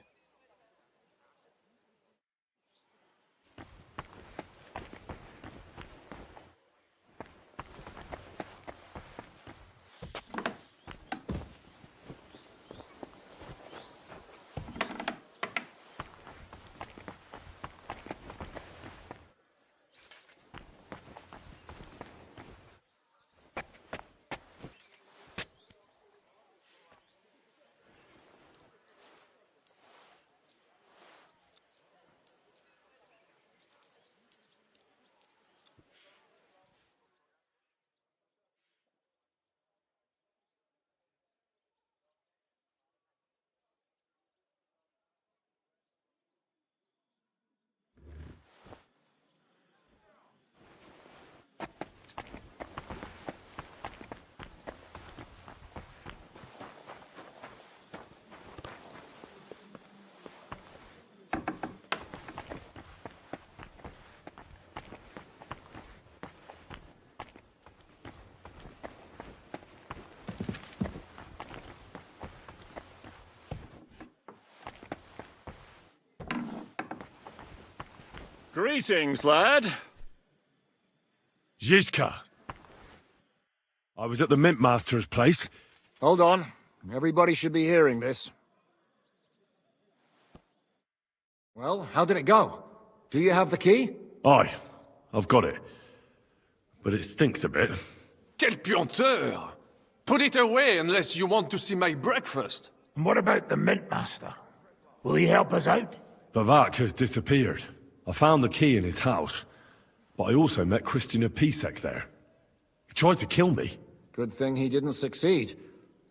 [SPEAKER 3] Greetings, lad.
[SPEAKER 2] Zizka. I was at the Mint Master's place.
[SPEAKER 3] Hold on. Everybody should be hearing this. Well, how did it go? Do you have the key?
[SPEAKER 2] Aye, I've got it. But it stinks a bit.
[SPEAKER 1] Quel puanteur! Put it away unless you want to see my breakfast.
[SPEAKER 9] And what about the Mint Master? Will he help us out?
[SPEAKER 2] Bavak has disappeared. I found the key in his house, but I also met Christian of Pisek there. He tried to kill me.
[SPEAKER 3] Good thing he didn't succeed.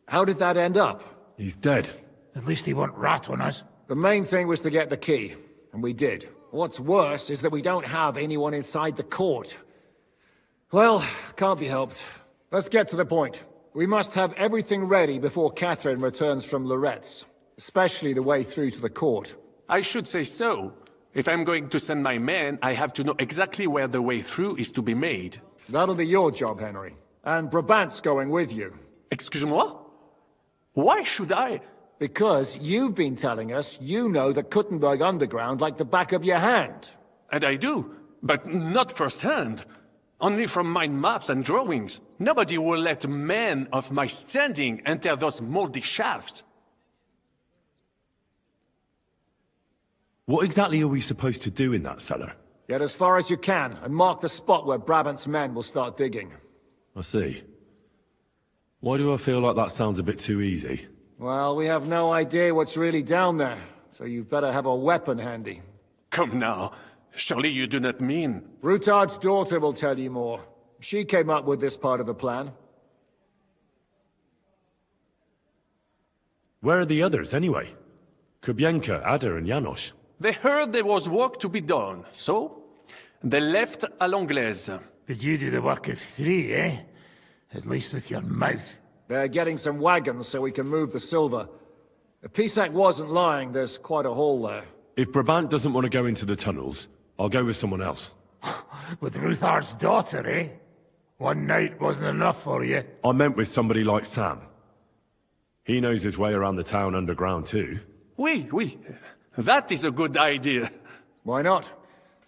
[SPEAKER 3] How did that end up?
[SPEAKER 2] He's dead.
[SPEAKER 9] At least he won't rat on us.
[SPEAKER 3] The main thing was to get the key, and we did. What's worse is that we don't have anyone inside the court. Well, can't be helped. Let's get to the point. We must have everything ready before Catherine returns from Loretz, especially the way through to the court.
[SPEAKER 1] I should say so. If I'm going to send my men, I have to know exactly where the way through is to be made.
[SPEAKER 3] That'll be your job, Henry. And Brabant's going with you.
[SPEAKER 1] Excuse-moi? Why should I?
[SPEAKER 3] Because you've been telling us you know the Kuttenberg underground like the back of your hand.
[SPEAKER 1] And I do, but not firsthand. Only from mind maps and drawings. Nobody will let men of my standing enter those moldy shafts.
[SPEAKER 2] What exactly are we supposed to do in that cellar?
[SPEAKER 3] Get as far as you can, and mark the spot where Brabant's men will start digging.
[SPEAKER 2] I see. Why do I feel like that sounds a bit too easy?
[SPEAKER 3] Well, we have no idea what's really down there, so you've better have a weapon handy.
[SPEAKER 1] Come now. Surely you do not mean...
[SPEAKER 3] Rutard's daughter will tell you more. She came up with this part of the plan.
[SPEAKER 2] Where are the others, anyway? Kubienka, Ada, and Janos.
[SPEAKER 1] They heard there was work to be done, so they left à l'anglaise.
[SPEAKER 9] But you do the work of 3, eh? At least with your mouth.
[SPEAKER 3] They're getting some wagons so we can move the silver. If Pisak wasn't lying, there's quite a haul there.
[SPEAKER 2] If Brabant doesn't want to go into the tunnels, I'll go with someone else.
[SPEAKER 9] With Ruthard's daughter, eh? One night wasn't enough for you.
[SPEAKER 2] I meant with somebody like Sam. He knows his way around the town underground too.
[SPEAKER 1] Oui. That is a good idea.
[SPEAKER 3] Why not?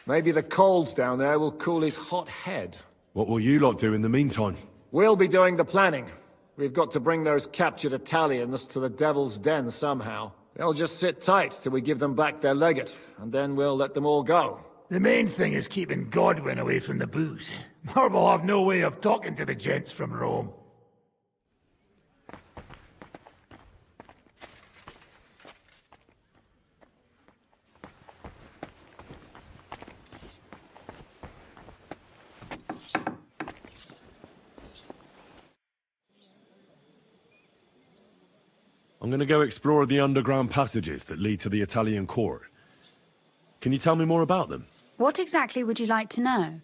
[SPEAKER 3] Maybe the cold down there will cool his hot head.
[SPEAKER 2] What will you lot do in the meantime?
[SPEAKER 3] We'll be doing the planning. We've got to bring those captured Italians to the Devil's Den somehow. They'll just sit tight till we give them back their legate, and then we'll let them all go.
[SPEAKER 9] The main thing is keeping Godwin away from the booze. Or we'll have no way of talking to the gents from Rome.
[SPEAKER 2] I'm going to go explore the underground passages that lead to the Italian court. Can you tell me more about them?
[SPEAKER 15] What exactly would you like to know?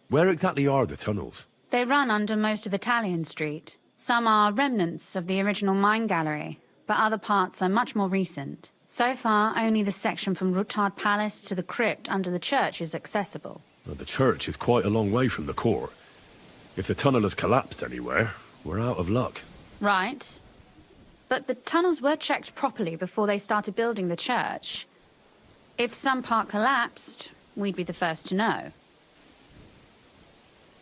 [SPEAKER 2] Where exactly are the tunnels?
[SPEAKER 15] They run under most of Italian Street. Some are remnants of the original mine gallery, but other parts are much more recent. So far, only the section from Rattay Palace to the crypt under the church is accessible.
[SPEAKER 2] Well, the church is quite a long way from the core. If the tunnel has collapsed anywhere, we're out of luck.
[SPEAKER 15] Right. But the tunnels were checked properly before they started building the church. If some part collapsed, we'd be the first to know.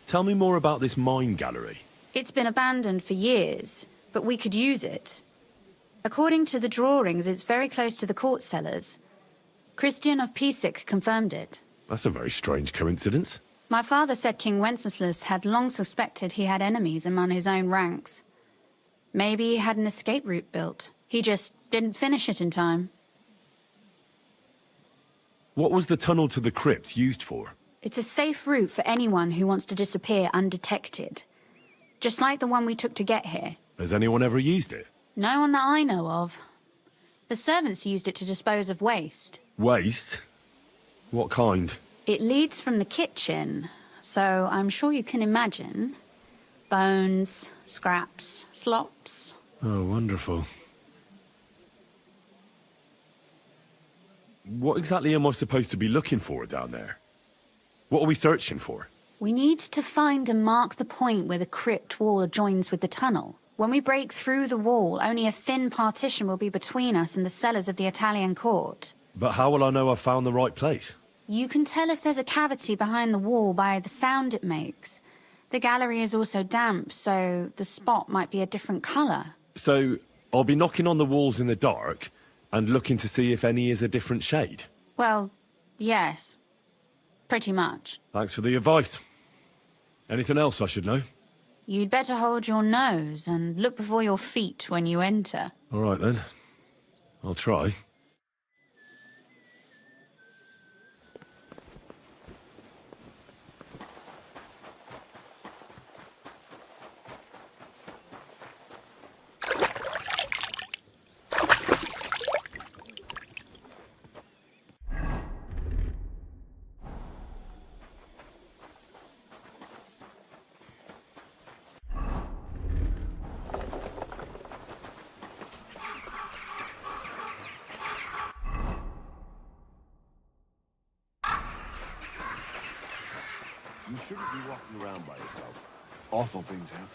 [SPEAKER 2] Tell me more about this mine gallery.
[SPEAKER 15] It's been abandoned for years, but we could use it. According to the drawings, it's very close to the court cellars. Christian of Pisek confirmed it.
[SPEAKER 2] That's a very strange coincidence.
[SPEAKER 15] My father said King Wenceslaus had long suspected he had enemies among his own ranks. Maybe he had an escape route built. He just didn't finish it in time.
[SPEAKER 2] What was the tunnel to the crypt used for?
[SPEAKER 15] It's a safe route for anyone who wants to disappear undetected. Just like the one we took to get here.
[SPEAKER 2] Has anyone ever used it?
[SPEAKER 15] No one that I know of. The servants used it to dispose of waste.
[SPEAKER 2] Waste? What kind?
[SPEAKER 15] It leads from the kitchen, so I'm sure you can imagine. Bones, scraps, slops.
[SPEAKER 2] Oh, wonderful. What exactly am I supposed to be looking for down there? What are we searching for?
[SPEAKER 15] We need to find and mark the point where the crypt wall joins with the tunnel. When we break through the wall, only a thin partition will be between us and the cellars of the Italian court.
[SPEAKER 2] But how will I know I've found the right place?
[SPEAKER 15] You can tell if there's a cavity behind the wall by the sound it makes. The gallery is also damp, so the spot might be a different colour.
[SPEAKER 2] So, I'll be knocking on the walls in the dark and looking to see if any is a different shade?
[SPEAKER 15] Well, yes. Pretty much.
[SPEAKER 2] Thanks for the advice. Anything else I should know?
[SPEAKER 15] You'd better hold your nose and look before your feet when you enter.
[SPEAKER 2] All right then. I'll try.
[SPEAKER 8] You shouldn't be walking around by yourself. Awful things happen.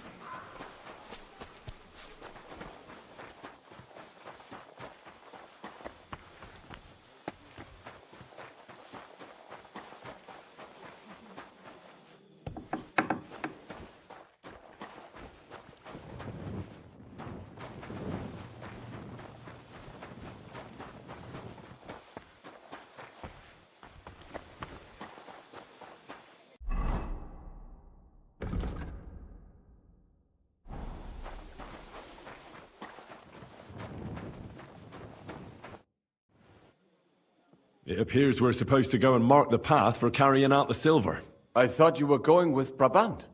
[SPEAKER 2] It appears we're supposed to go and mark the path for carrying out the silver.
[SPEAKER 19] I thought you were going with Brabant.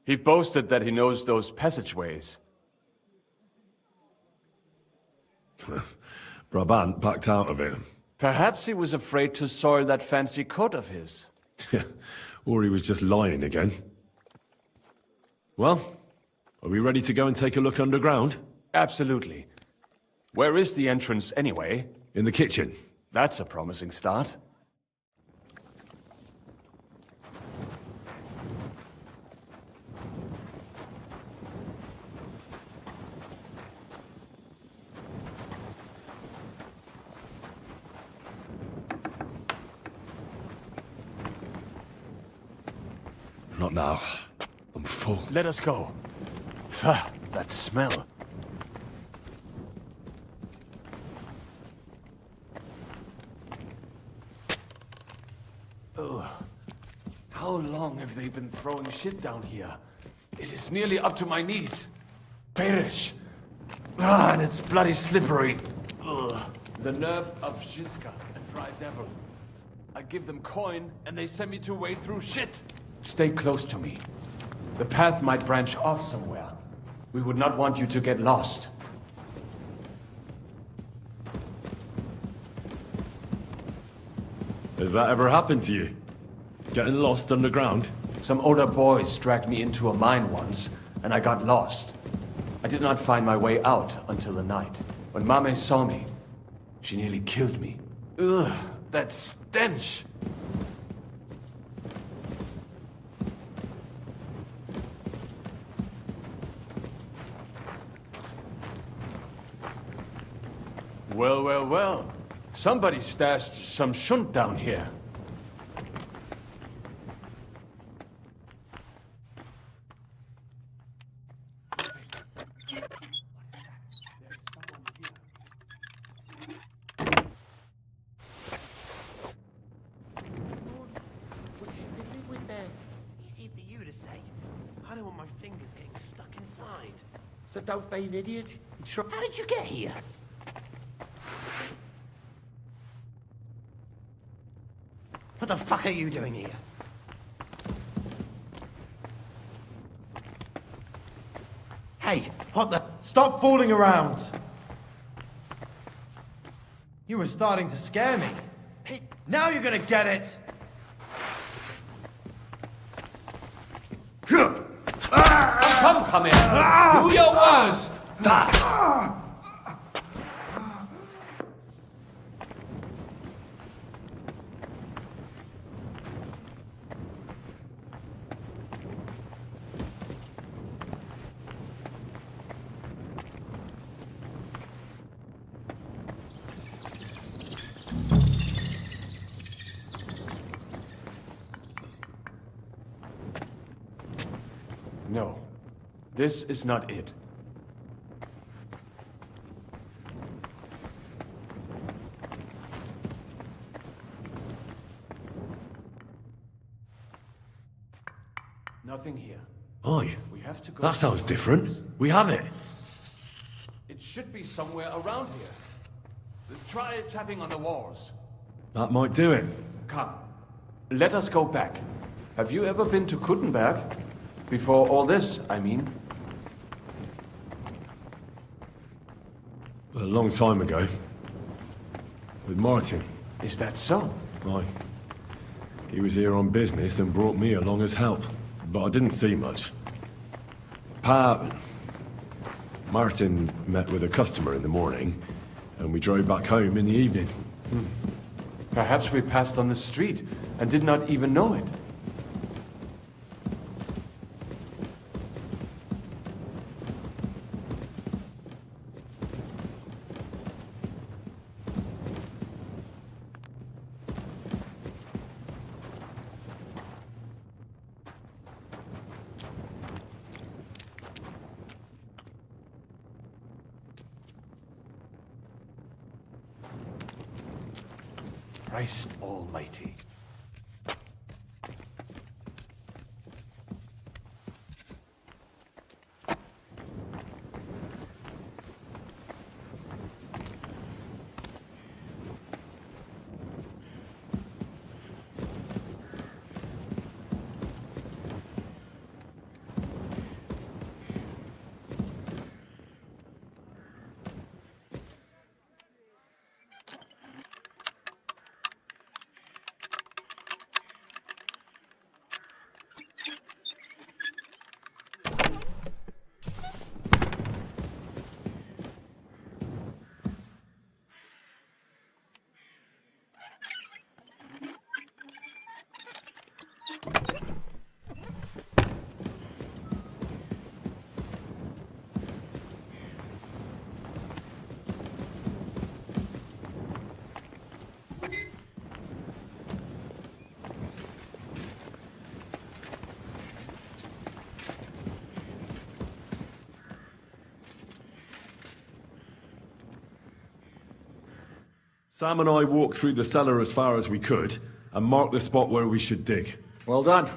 [SPEAKER 19] He boasted that he knows those passageways.
[SPEAKER 2] Brabant backed out of it.
[SPEAKER 19] Perhaps he was afraid to soil that fancy coat of his.
[SPEAKER 2] Or he was just lying again. Well, are we ready to go and take a look underground?
[SPEAKER 19] Absolutely. Where is the entrance anyway?
[SPEAKER 2] In the kitchen.
[SPEAKER 19] That's a promising start.
[SPEAKER 2] Not now. I'm full.
[SPEAKER 19] Let us go. Pah, that smell. How long have they been throwing shit down here? It is nearly up to my knees. Perish. Ah, and it's bloody slippery. Ugh. The nerve of Shiska and Dry Devil. I give them coin, and they send me to wade through shit. Stay close to me. The path might branch off somewhere. We would not want you to get lost.
[SPEAKER 2] Has that ever happened to you? Getting lost underground?
[SPEAKER 19] Some older boys dragged me into a mine once, and I got lost. I did not find my way out until the night. When Mame saw me, she nearly killed me. Ugh, that stench! Well, well, well. Somebody stashed some shunt down here.
[SPEAKER 14] What's she fiddling with there? Easy for you to say. I don't want my fingers getting stuck inside. So don't be an idiot. How did you get here? What the fuck are you doing here? Hey, what the...
[SPEAKER 20] Stop fooling around! You were starting to scare me.
[SPEAKER 14] Hey,
[SPEAKER 20] now you're gonna get it!
[SPEAKER 19] Come here! Do your worst! No, this is not it. Nothing here.
[SPEAKER 2] Oi,
[SPEAKER 19] We have to go.
[SPEAKER 2] that sounds different. We have it.
[SPEAKER 19] It should be somewhere around here. Try tapping on the walls.
[SPEAKER 2] That might do it.
[SPEAKER 19] Come, let us go back. Have you ever been to Kuttenberg? Before all this, I mean.
[SPEAKER 2] A long time ago. With Martin.
[SPEAKER 19] Is that so?
[SPEAKER 2] Aye. He was here on business and brought me along as help. But I didn't see much. Martin met with a customer in the morning, and we drove back home in the evening.
[SPEAKER 19] Perhaps we passed on the street and did not even know it. Christ Almighty.
[SPEAKER 2] Sam and I walked through the cellar as far as we could, and marked the spot where we should dig.
[SPEAKER 3] Well done.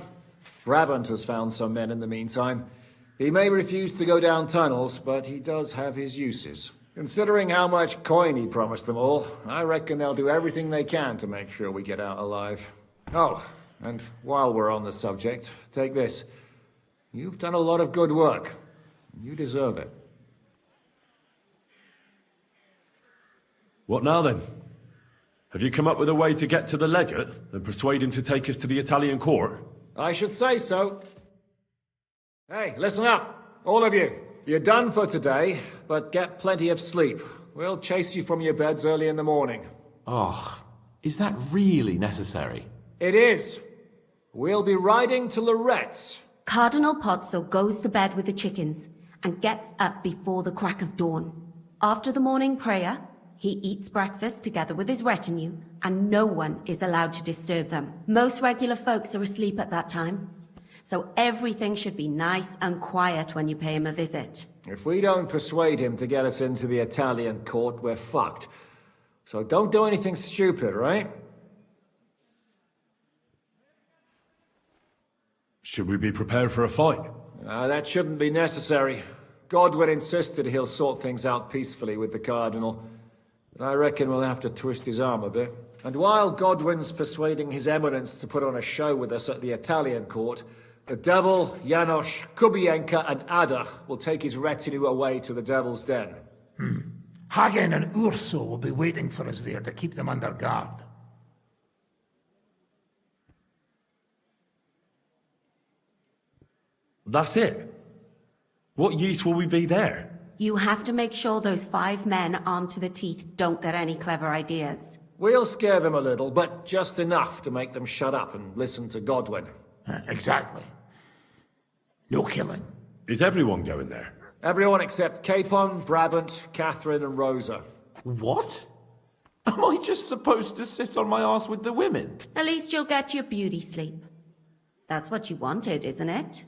[SPEAKER 3] Brabant has found some men in the meantime. He may refuse to go down tunnels, but he does have his uses. Considering how much coin he promised them all, I reckon they'll do everything they can to make sure we get out alive. Oh, and while we're on the subject, take this. You've done a lot of good work. You deserve it.
[SPEAKER 2] What now then? Have you come up with a way to get to the legate and persuade him to take us to the Italian court?
[SPEAKER 3] I should say so. Hey, listen up, all of you. You're done for today, but get plenty of sleep. We'll chase you from your beds early in the morning.
[SPEAKER 12] Oh, is that really necessary?
[SPEAKER 3] It is. We'll be riding to Loretz.
[SPEAKER 21] Cardinal Pozzo goes to bed with the chickens and gets up before the crack of dawn. After the morning prayer, he eats breakfast together with his retinue, and no one is allowed to disturb them. Most regular folks are asleep at that time, so everything should be nice and quiet when you pay him a visit.
[SPEAKER 3] If we don't persuade him to get us into the Italian court, we're fucked. So don't do anything stupid, right?
[SPEAKER 2] Should we be prepared for a fight?
[SPEAKER 3] That shouldn't be necessary. Godwin insisted he'll sort things out peacefully with the Cardinal. But I reckon we'll have to twist his arm a bit. And while Godwin's persuading His Eminence to put on a show with us at the Italian court, the Devil, Janos, Kubienka, and Ada will take his retinue away to the Devil's Den.
[SPEAKER 9] Hagen and Urso will be waiting for us there to keep them under guard.
[SPEAKER 2] That's it? What use will we be there?
[SPEAKER 21] You have to make sure those 5 men armed to the teeth don't get any clever ideas.
[SPEAKER 3] We'll scare them a little, but just enough to make them shut up and listen to Godwin.
[SPEAKER 9] Exactly. No killing.
[SPEAKER 2] Is everyone going there?
[SPEAKER 3] Everyone except Capon, Brabant, Catherine, and Rosa.
[SPEAKER 12] What? Am I just supposed to sit on my ass with the women?
[SPEAKER 21] At least you'll get your beauty sleep. That's what you wanted, isn't it?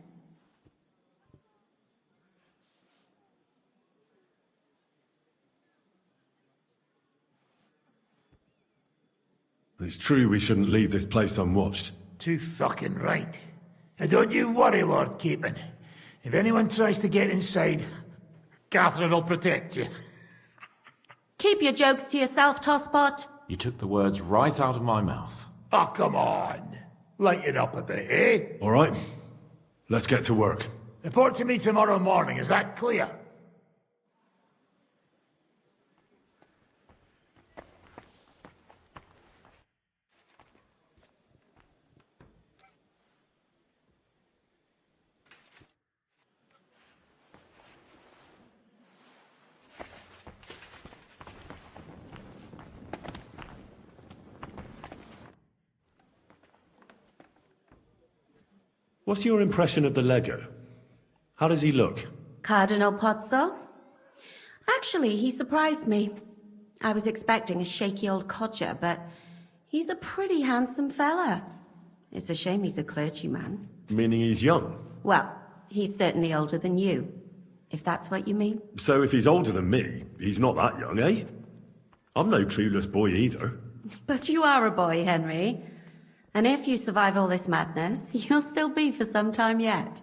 [SPEAKER 2] It's true we shouldn't leave this place unwatched.
[SPEAKER 9] Too fucking right. And don't you worry, Lord Capon. If anyone tries to get inside, Catherine will protect you.
[SPEAKER 21] Keep your jokes to yourself, Tosspot.
[SPEAKER 12] You took the words right out of my mouth.
[SPEAKER 9] Oh, come on. Lighten up a bit, eh?
[SPEAKER 2] All right. Let's get to work.
[SPEAKER 9] Report to me tomorrow morning, is that clear?
[SPEAKER 2] What's your impression of the Lego? How does he look?
[SPEAKER 21] Cardinal Pozzo? Actually, he surprised me. I was expecting a shaky old codger, but he's a pretty handsome fella. It's a shame he's a clergyman.
[SPEAKER 2] Meaning he's young?
[SPEAKER 21] Well, he's certainly older than you, if that's what you mean.
[SPEAKER 2] So if he's older than me, he's not that young, eh? I'm no clueless boy either.
[SPEAKER 21] But you are a boy, Henry. And if you survive all this madness, you'll still be for some time yet.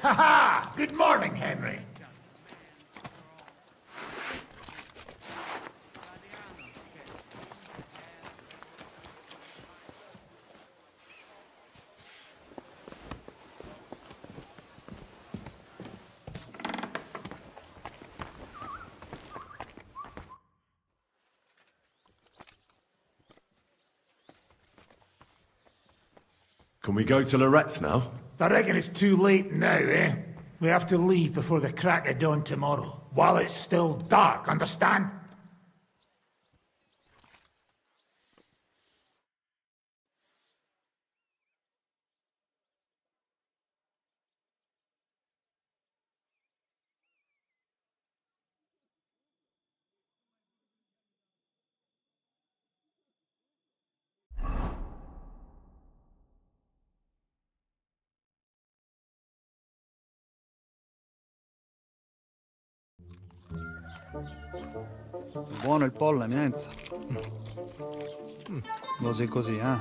[SPEAKER 9] Ha ha! Good morning, Henry.
[SPEAKER 2] Can we go to Loretz now?
[SPEAKER 9] I reckon it's too late now, eh? We have to leave before the crack of dawn tomorrow, while it's still dark, understand?
[SPEAKER 11] Buono il pollo, eminenza. Così così, eh?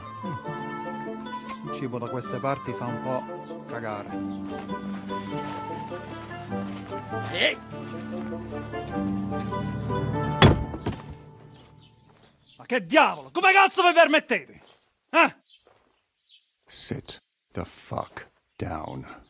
[SPEAKER 11] Il cibo da queste parti fa un po' cagare.
[SPEAKER 12] Ma che diavolo? Come cazzo vi permettete? Eh?
[SPEAKER 22] Sit the fuck down.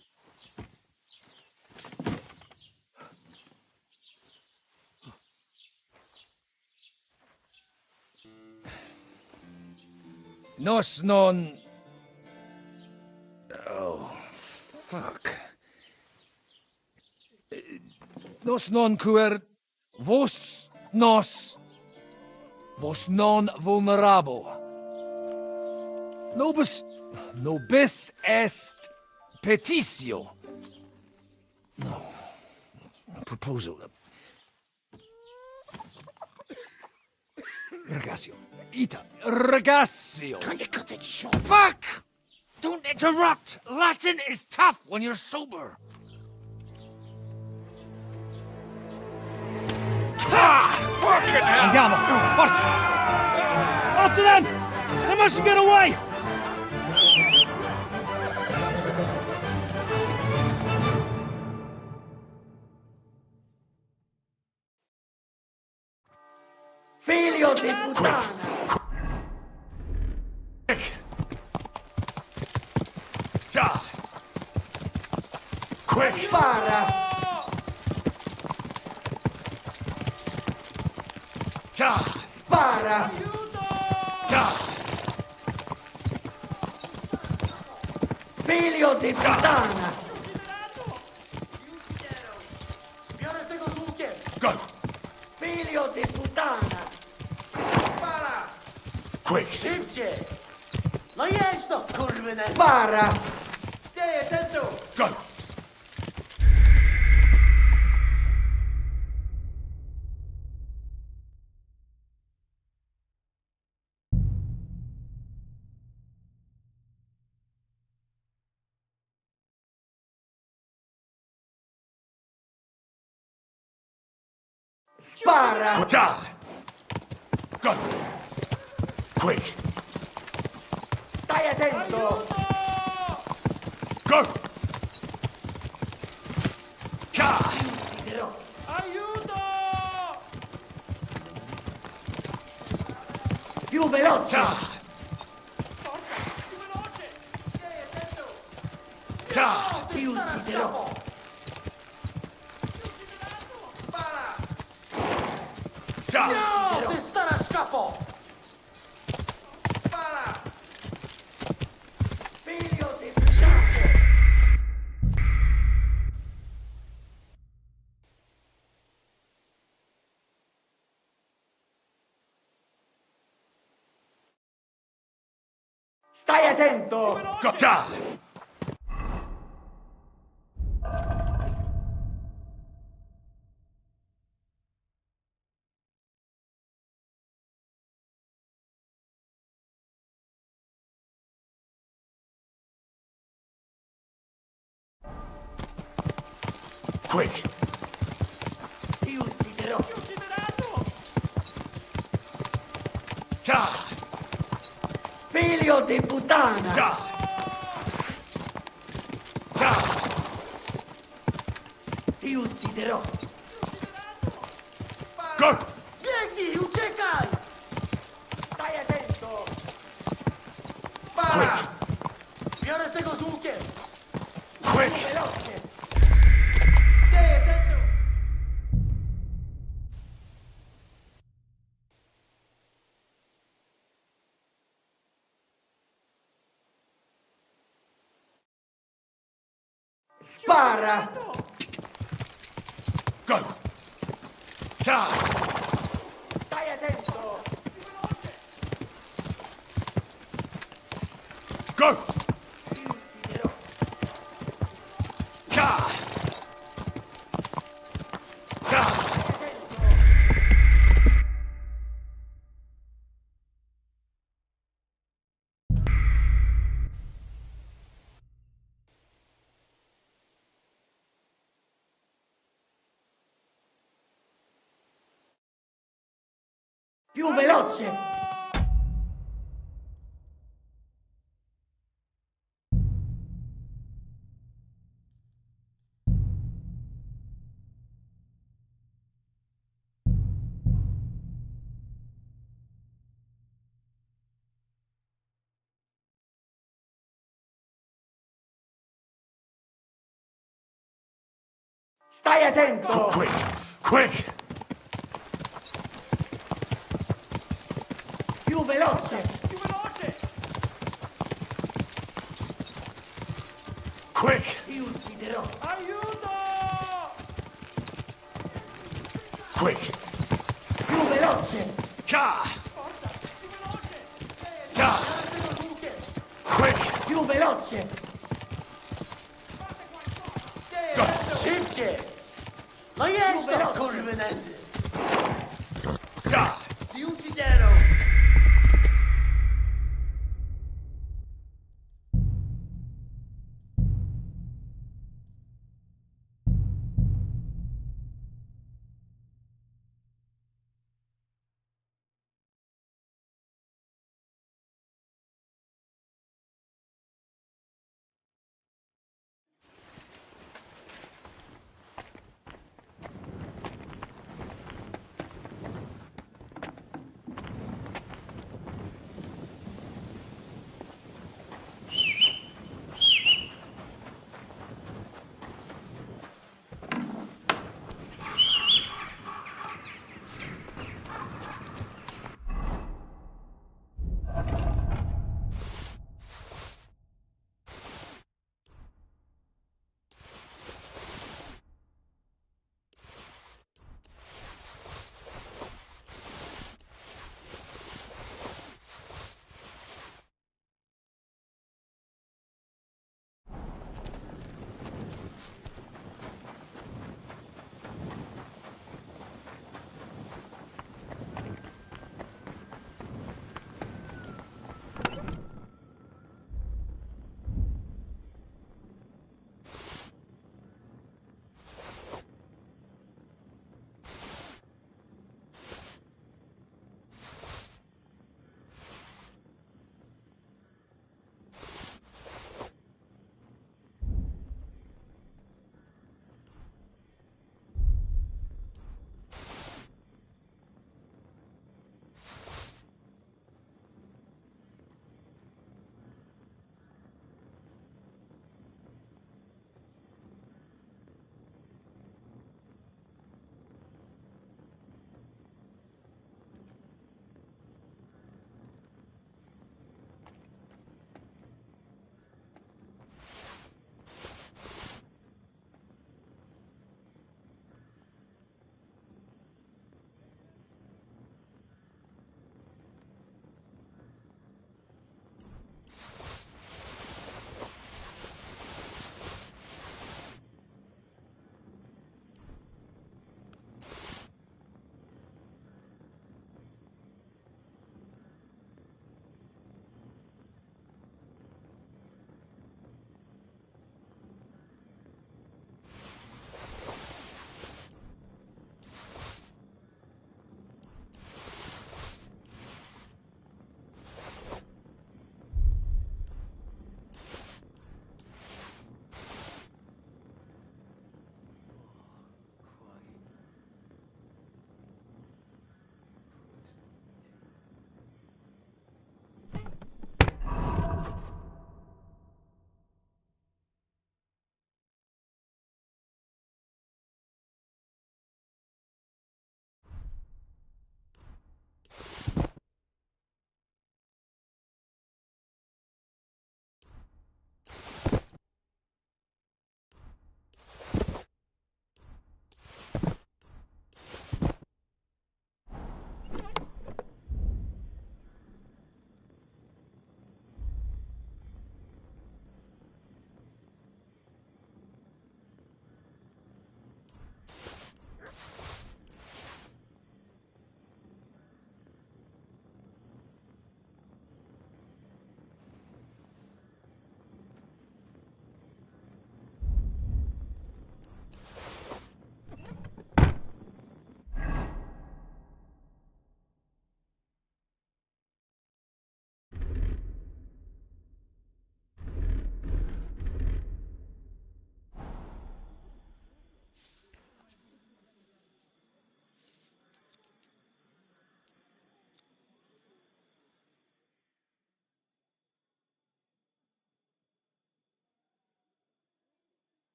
[SPEAKER 5] Nos non... Oh, fuck. Nos non quer... Vos nos... Vos non vulnerabo. Nobis est petitio. No. Proposal. Ragazio. Ita. Ragazio. Can you cut it short? Fuck! Don't interrupt! Latin is tough when you're sober.
[SPEAKER 12] Fucking hell! Andiamo! Forza! After them! They mustn't get away!
[SPEAKER 14] Figlio di puttana!
[SPEAKER 2] Quick!
[SPEAKER 14] Spara! Spara! Figlio di puttana!
[SPEAKER 2] Go!
[SPEAKER 14] Figlio di puttana! Spara!
[SPEAKER 2] Quick!
[SPEAKER 14] Szybciej! No jest to, kurwynę! Spara! Dzieje, ten tu!
[SPEAKER 2] Go!
[SPEAKER 14] Spara!
[SPEAKER 2] Go! Quick!
[SPEAKER 14] Stai attento!
[SPEAKER 2] Go!
[SPEAKER 14] Aiuto! Più veloce! Più ucciderò! No! Ti starà a scapo! Spara! Figlio di puttana! Stai attento!
[SPEAKER 2] Gotcha! Quick!
[SPEAKER 14] Ti ucciderò! Figlio di puttana! ucciderò!
[SPEAKER 2] Go!
[SPEAKER 14] Biegnij, uciekaj! Stai attento! Spara! Biorę tego z łukiem!
[SPEAKER 2] Quick!
[SPEAKER 14] Veloce! Stai attento! Spara!
[SPEAKER 2] Go! Ta!
[SPEAKER 14] Stai attento!
[SPEAKER 2] Go!
[SPEAKER 14] Ti ucciderò!
[SPEAKER 2] Ka! Ka!
[SPEAKER 14] Più veloce! Stai attento!
[SPEAKER 2] Quick! Quick!
[SPEAKER 14] Più veloce!
[SPEAKER 2] Quick!
[SPEAKER 14] Ti ucciderò!
[SPEAKER 4] Aiuto!
[SPEAKER 2] Quick!
[SPEAKER 14] Più veloce!
[SPEAKER 2] Ka! Ka! Quick!
[SPEAKER 14] Più veloce! Szybciej! No jedź to, kurwynesy!
[SPEAKER 2] Ka!
[SPEAKER 14] Ti ucciderò!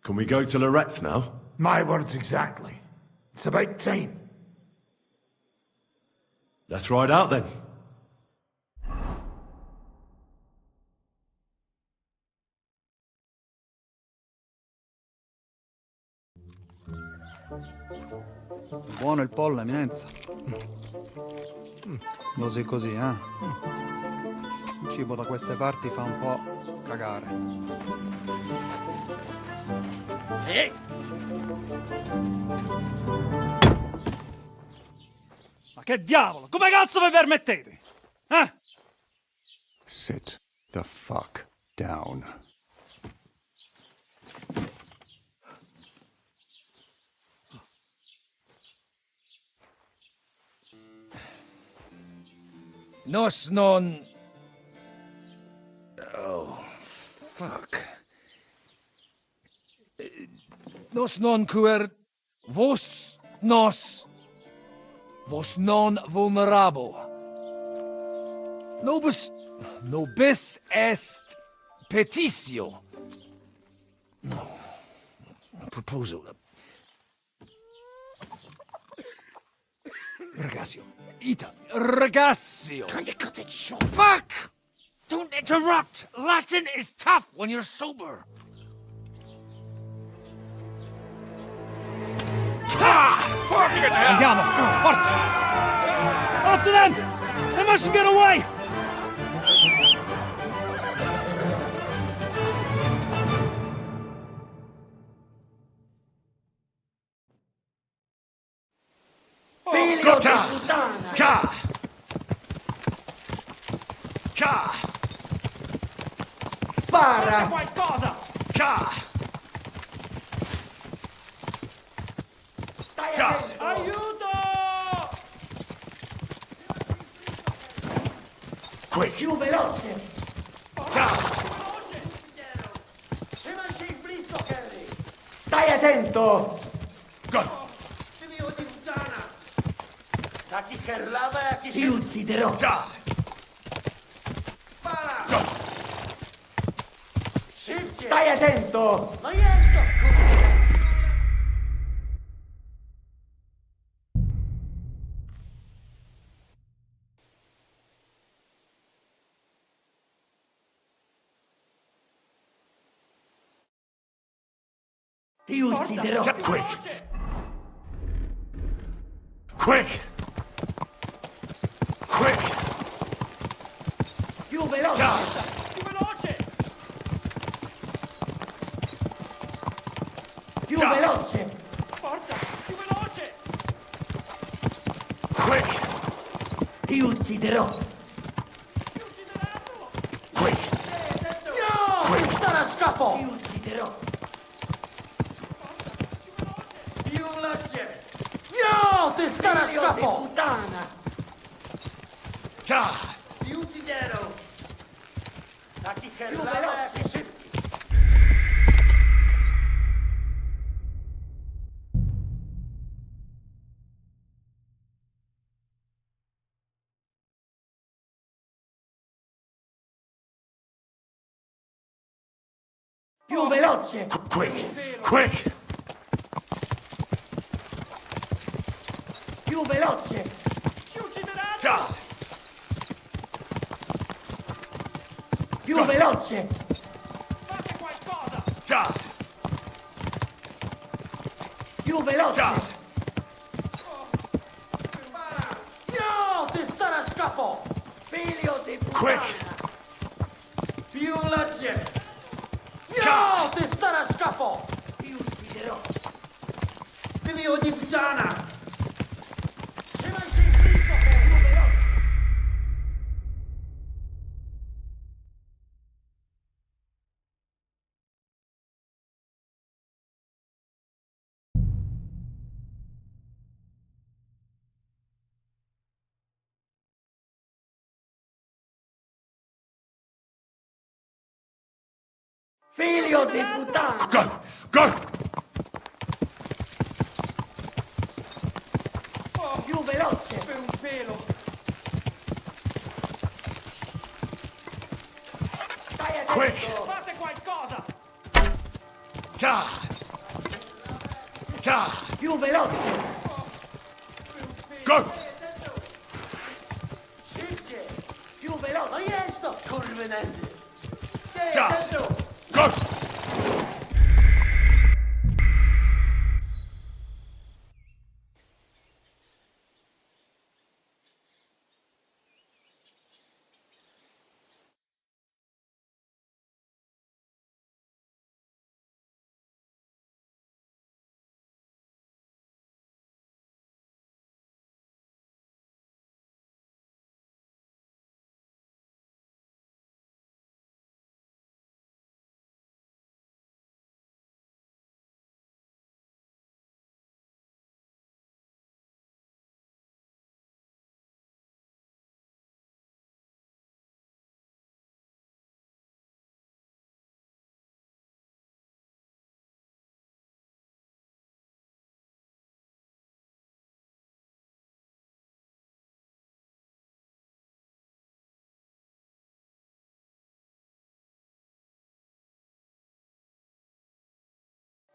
[SPEAKER 2] Can we go to Loretz now?
[SPEAKER 9] My words exactly. It's about time.
[SPEAKER 2] Let's ride out then.
[SPEAKER 11] Buono il pollo, eminenza. Così così, eh? Il cibo da queste parti fa un po' cagare.
[SPEAKER 10] Ma che diavolo? Come cazzo vi permettete? Eh?
[SPEAKER 22] Sit the fuck down.
[SPEAKER 5] Nos non... Oh, fuck. Nos non quer... Vos nos... Vos non vulnerabo. Nobis est petitio. No. Proposal. Ragazio. Ita. Ragazio.
[SPEAKER 9] Can you cut it short?
[SPEAKER 5] Fuck! Don't interrupt! Latin is tough when you're sober.
[SPEAKER 10] Andiamo! Forza! After them! They mustn't get away!
[SPEAKER 9] Figlio di puttana! Spara!
[SPEAKER 10] Qualcosa!
[SPEAKER 9] Stai attento!
[SPEAKER 10] Aiuto!
[SPEAKER 9] Quick! Più veloce! Stai attento!
[SPEAKER 14] Figlio di puttana! Da chi kerlava e a chi
[SPEAKER 9] Ti ucciderò! Stai attento!
[SPEAKER 14] Ma io sto...
[SPEAKER 9] Ti ucciderò!
[SPEAKER 2] Quick! Quick! Quick!
[SPEAKER 9] Più veloce!
[SPEAKER 10] Più veloce!
[SPEAKER 9] Più veloce!
[SPEAKER 10] Forza! Più veloce!
[SPEAKER 2] Quick!
[SPEAKER 9] Ti ucciderò!
[SPEAKER 2] Quick!
[SPEAKER 14] No! Quick! Sta a scappo!
[SPEAKER 9] Ti ucciderò!
[SPEAKER 14] Più veloce! No! Ti sta a
[SPEAKER 9] Figlio di
[SPEAKER 14] scappo!
[SPEAKER 9] puttana!
[SPEAKER 14] Ti ucciderò! Da chi kerlava e a chi si...
[SPEAKER 9] Più veloce!
[SPEAKER 2] Quick! Quick!
[SPEAKER 9] Più veloce!
[SPEAKER 10] Ci uccideranno!
[SPEAKER 9] Più veloce!
[SPEAKER 10] Fate qualcosa!
[SPEAKER 9] Più veloce!
[SPEAKER 14] No! Ti sta a scappo!
[SPEAKER 9] Figlio di puttana!
[SPEAKER 2] Quick!
[SPEAKER 14] Più veloce! No! Ti sta a scappo!
[SPEAKER 9] Ti ucciderò!
[SPEAKER 14] Figlio di puttana!
[SPEAKER 9] Figlio di puttana!
[SPEAKER 2] Go! Go!
[SPEAKER 9] Più veloce!
[SPEAKER 10] Per un pelo!
[SPEAKER 9] Stai attento!
[SPEAKER 2] Quick!
[SPEAKER 10] Fate qualcosa!
[SPEAKER 2] God!
[SPEAKER 14] Più veloce!
[SPEAKER 2] Go!
[SPEAKER 14] Szybciej! Più veloce! No jest to, kurwy nędzy!
[SPEAKER 2] Ja. Go!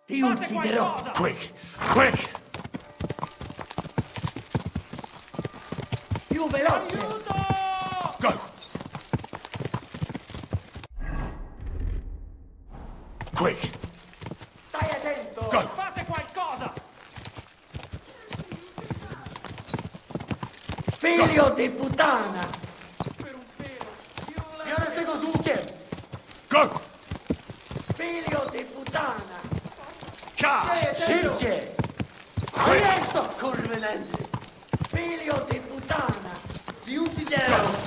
[SPEAKER 14] Ti ucciderò!
[SPEAKER 2] Quick! Quick!
[SPEAKER 14] Più veloce!
[SPEAKER 2] Go! Quick!
[SPEAKER 14] Stai attento!
[SPEAKER 2] Go!
[SPEAKER 12] Fate qualcosa!
[SPEAKER 14] Figlio di puttana! Biorę tego z łukiem!
[SPEAKER 2] Go!
[SPEAKER 14] Figlio di puttana!
[SPEAKER 2] Szybciej!
[SPEAKER 14] Szybciej! Co jest to, kurwy nędzy? Figlio di puttana! Ci ucciderò!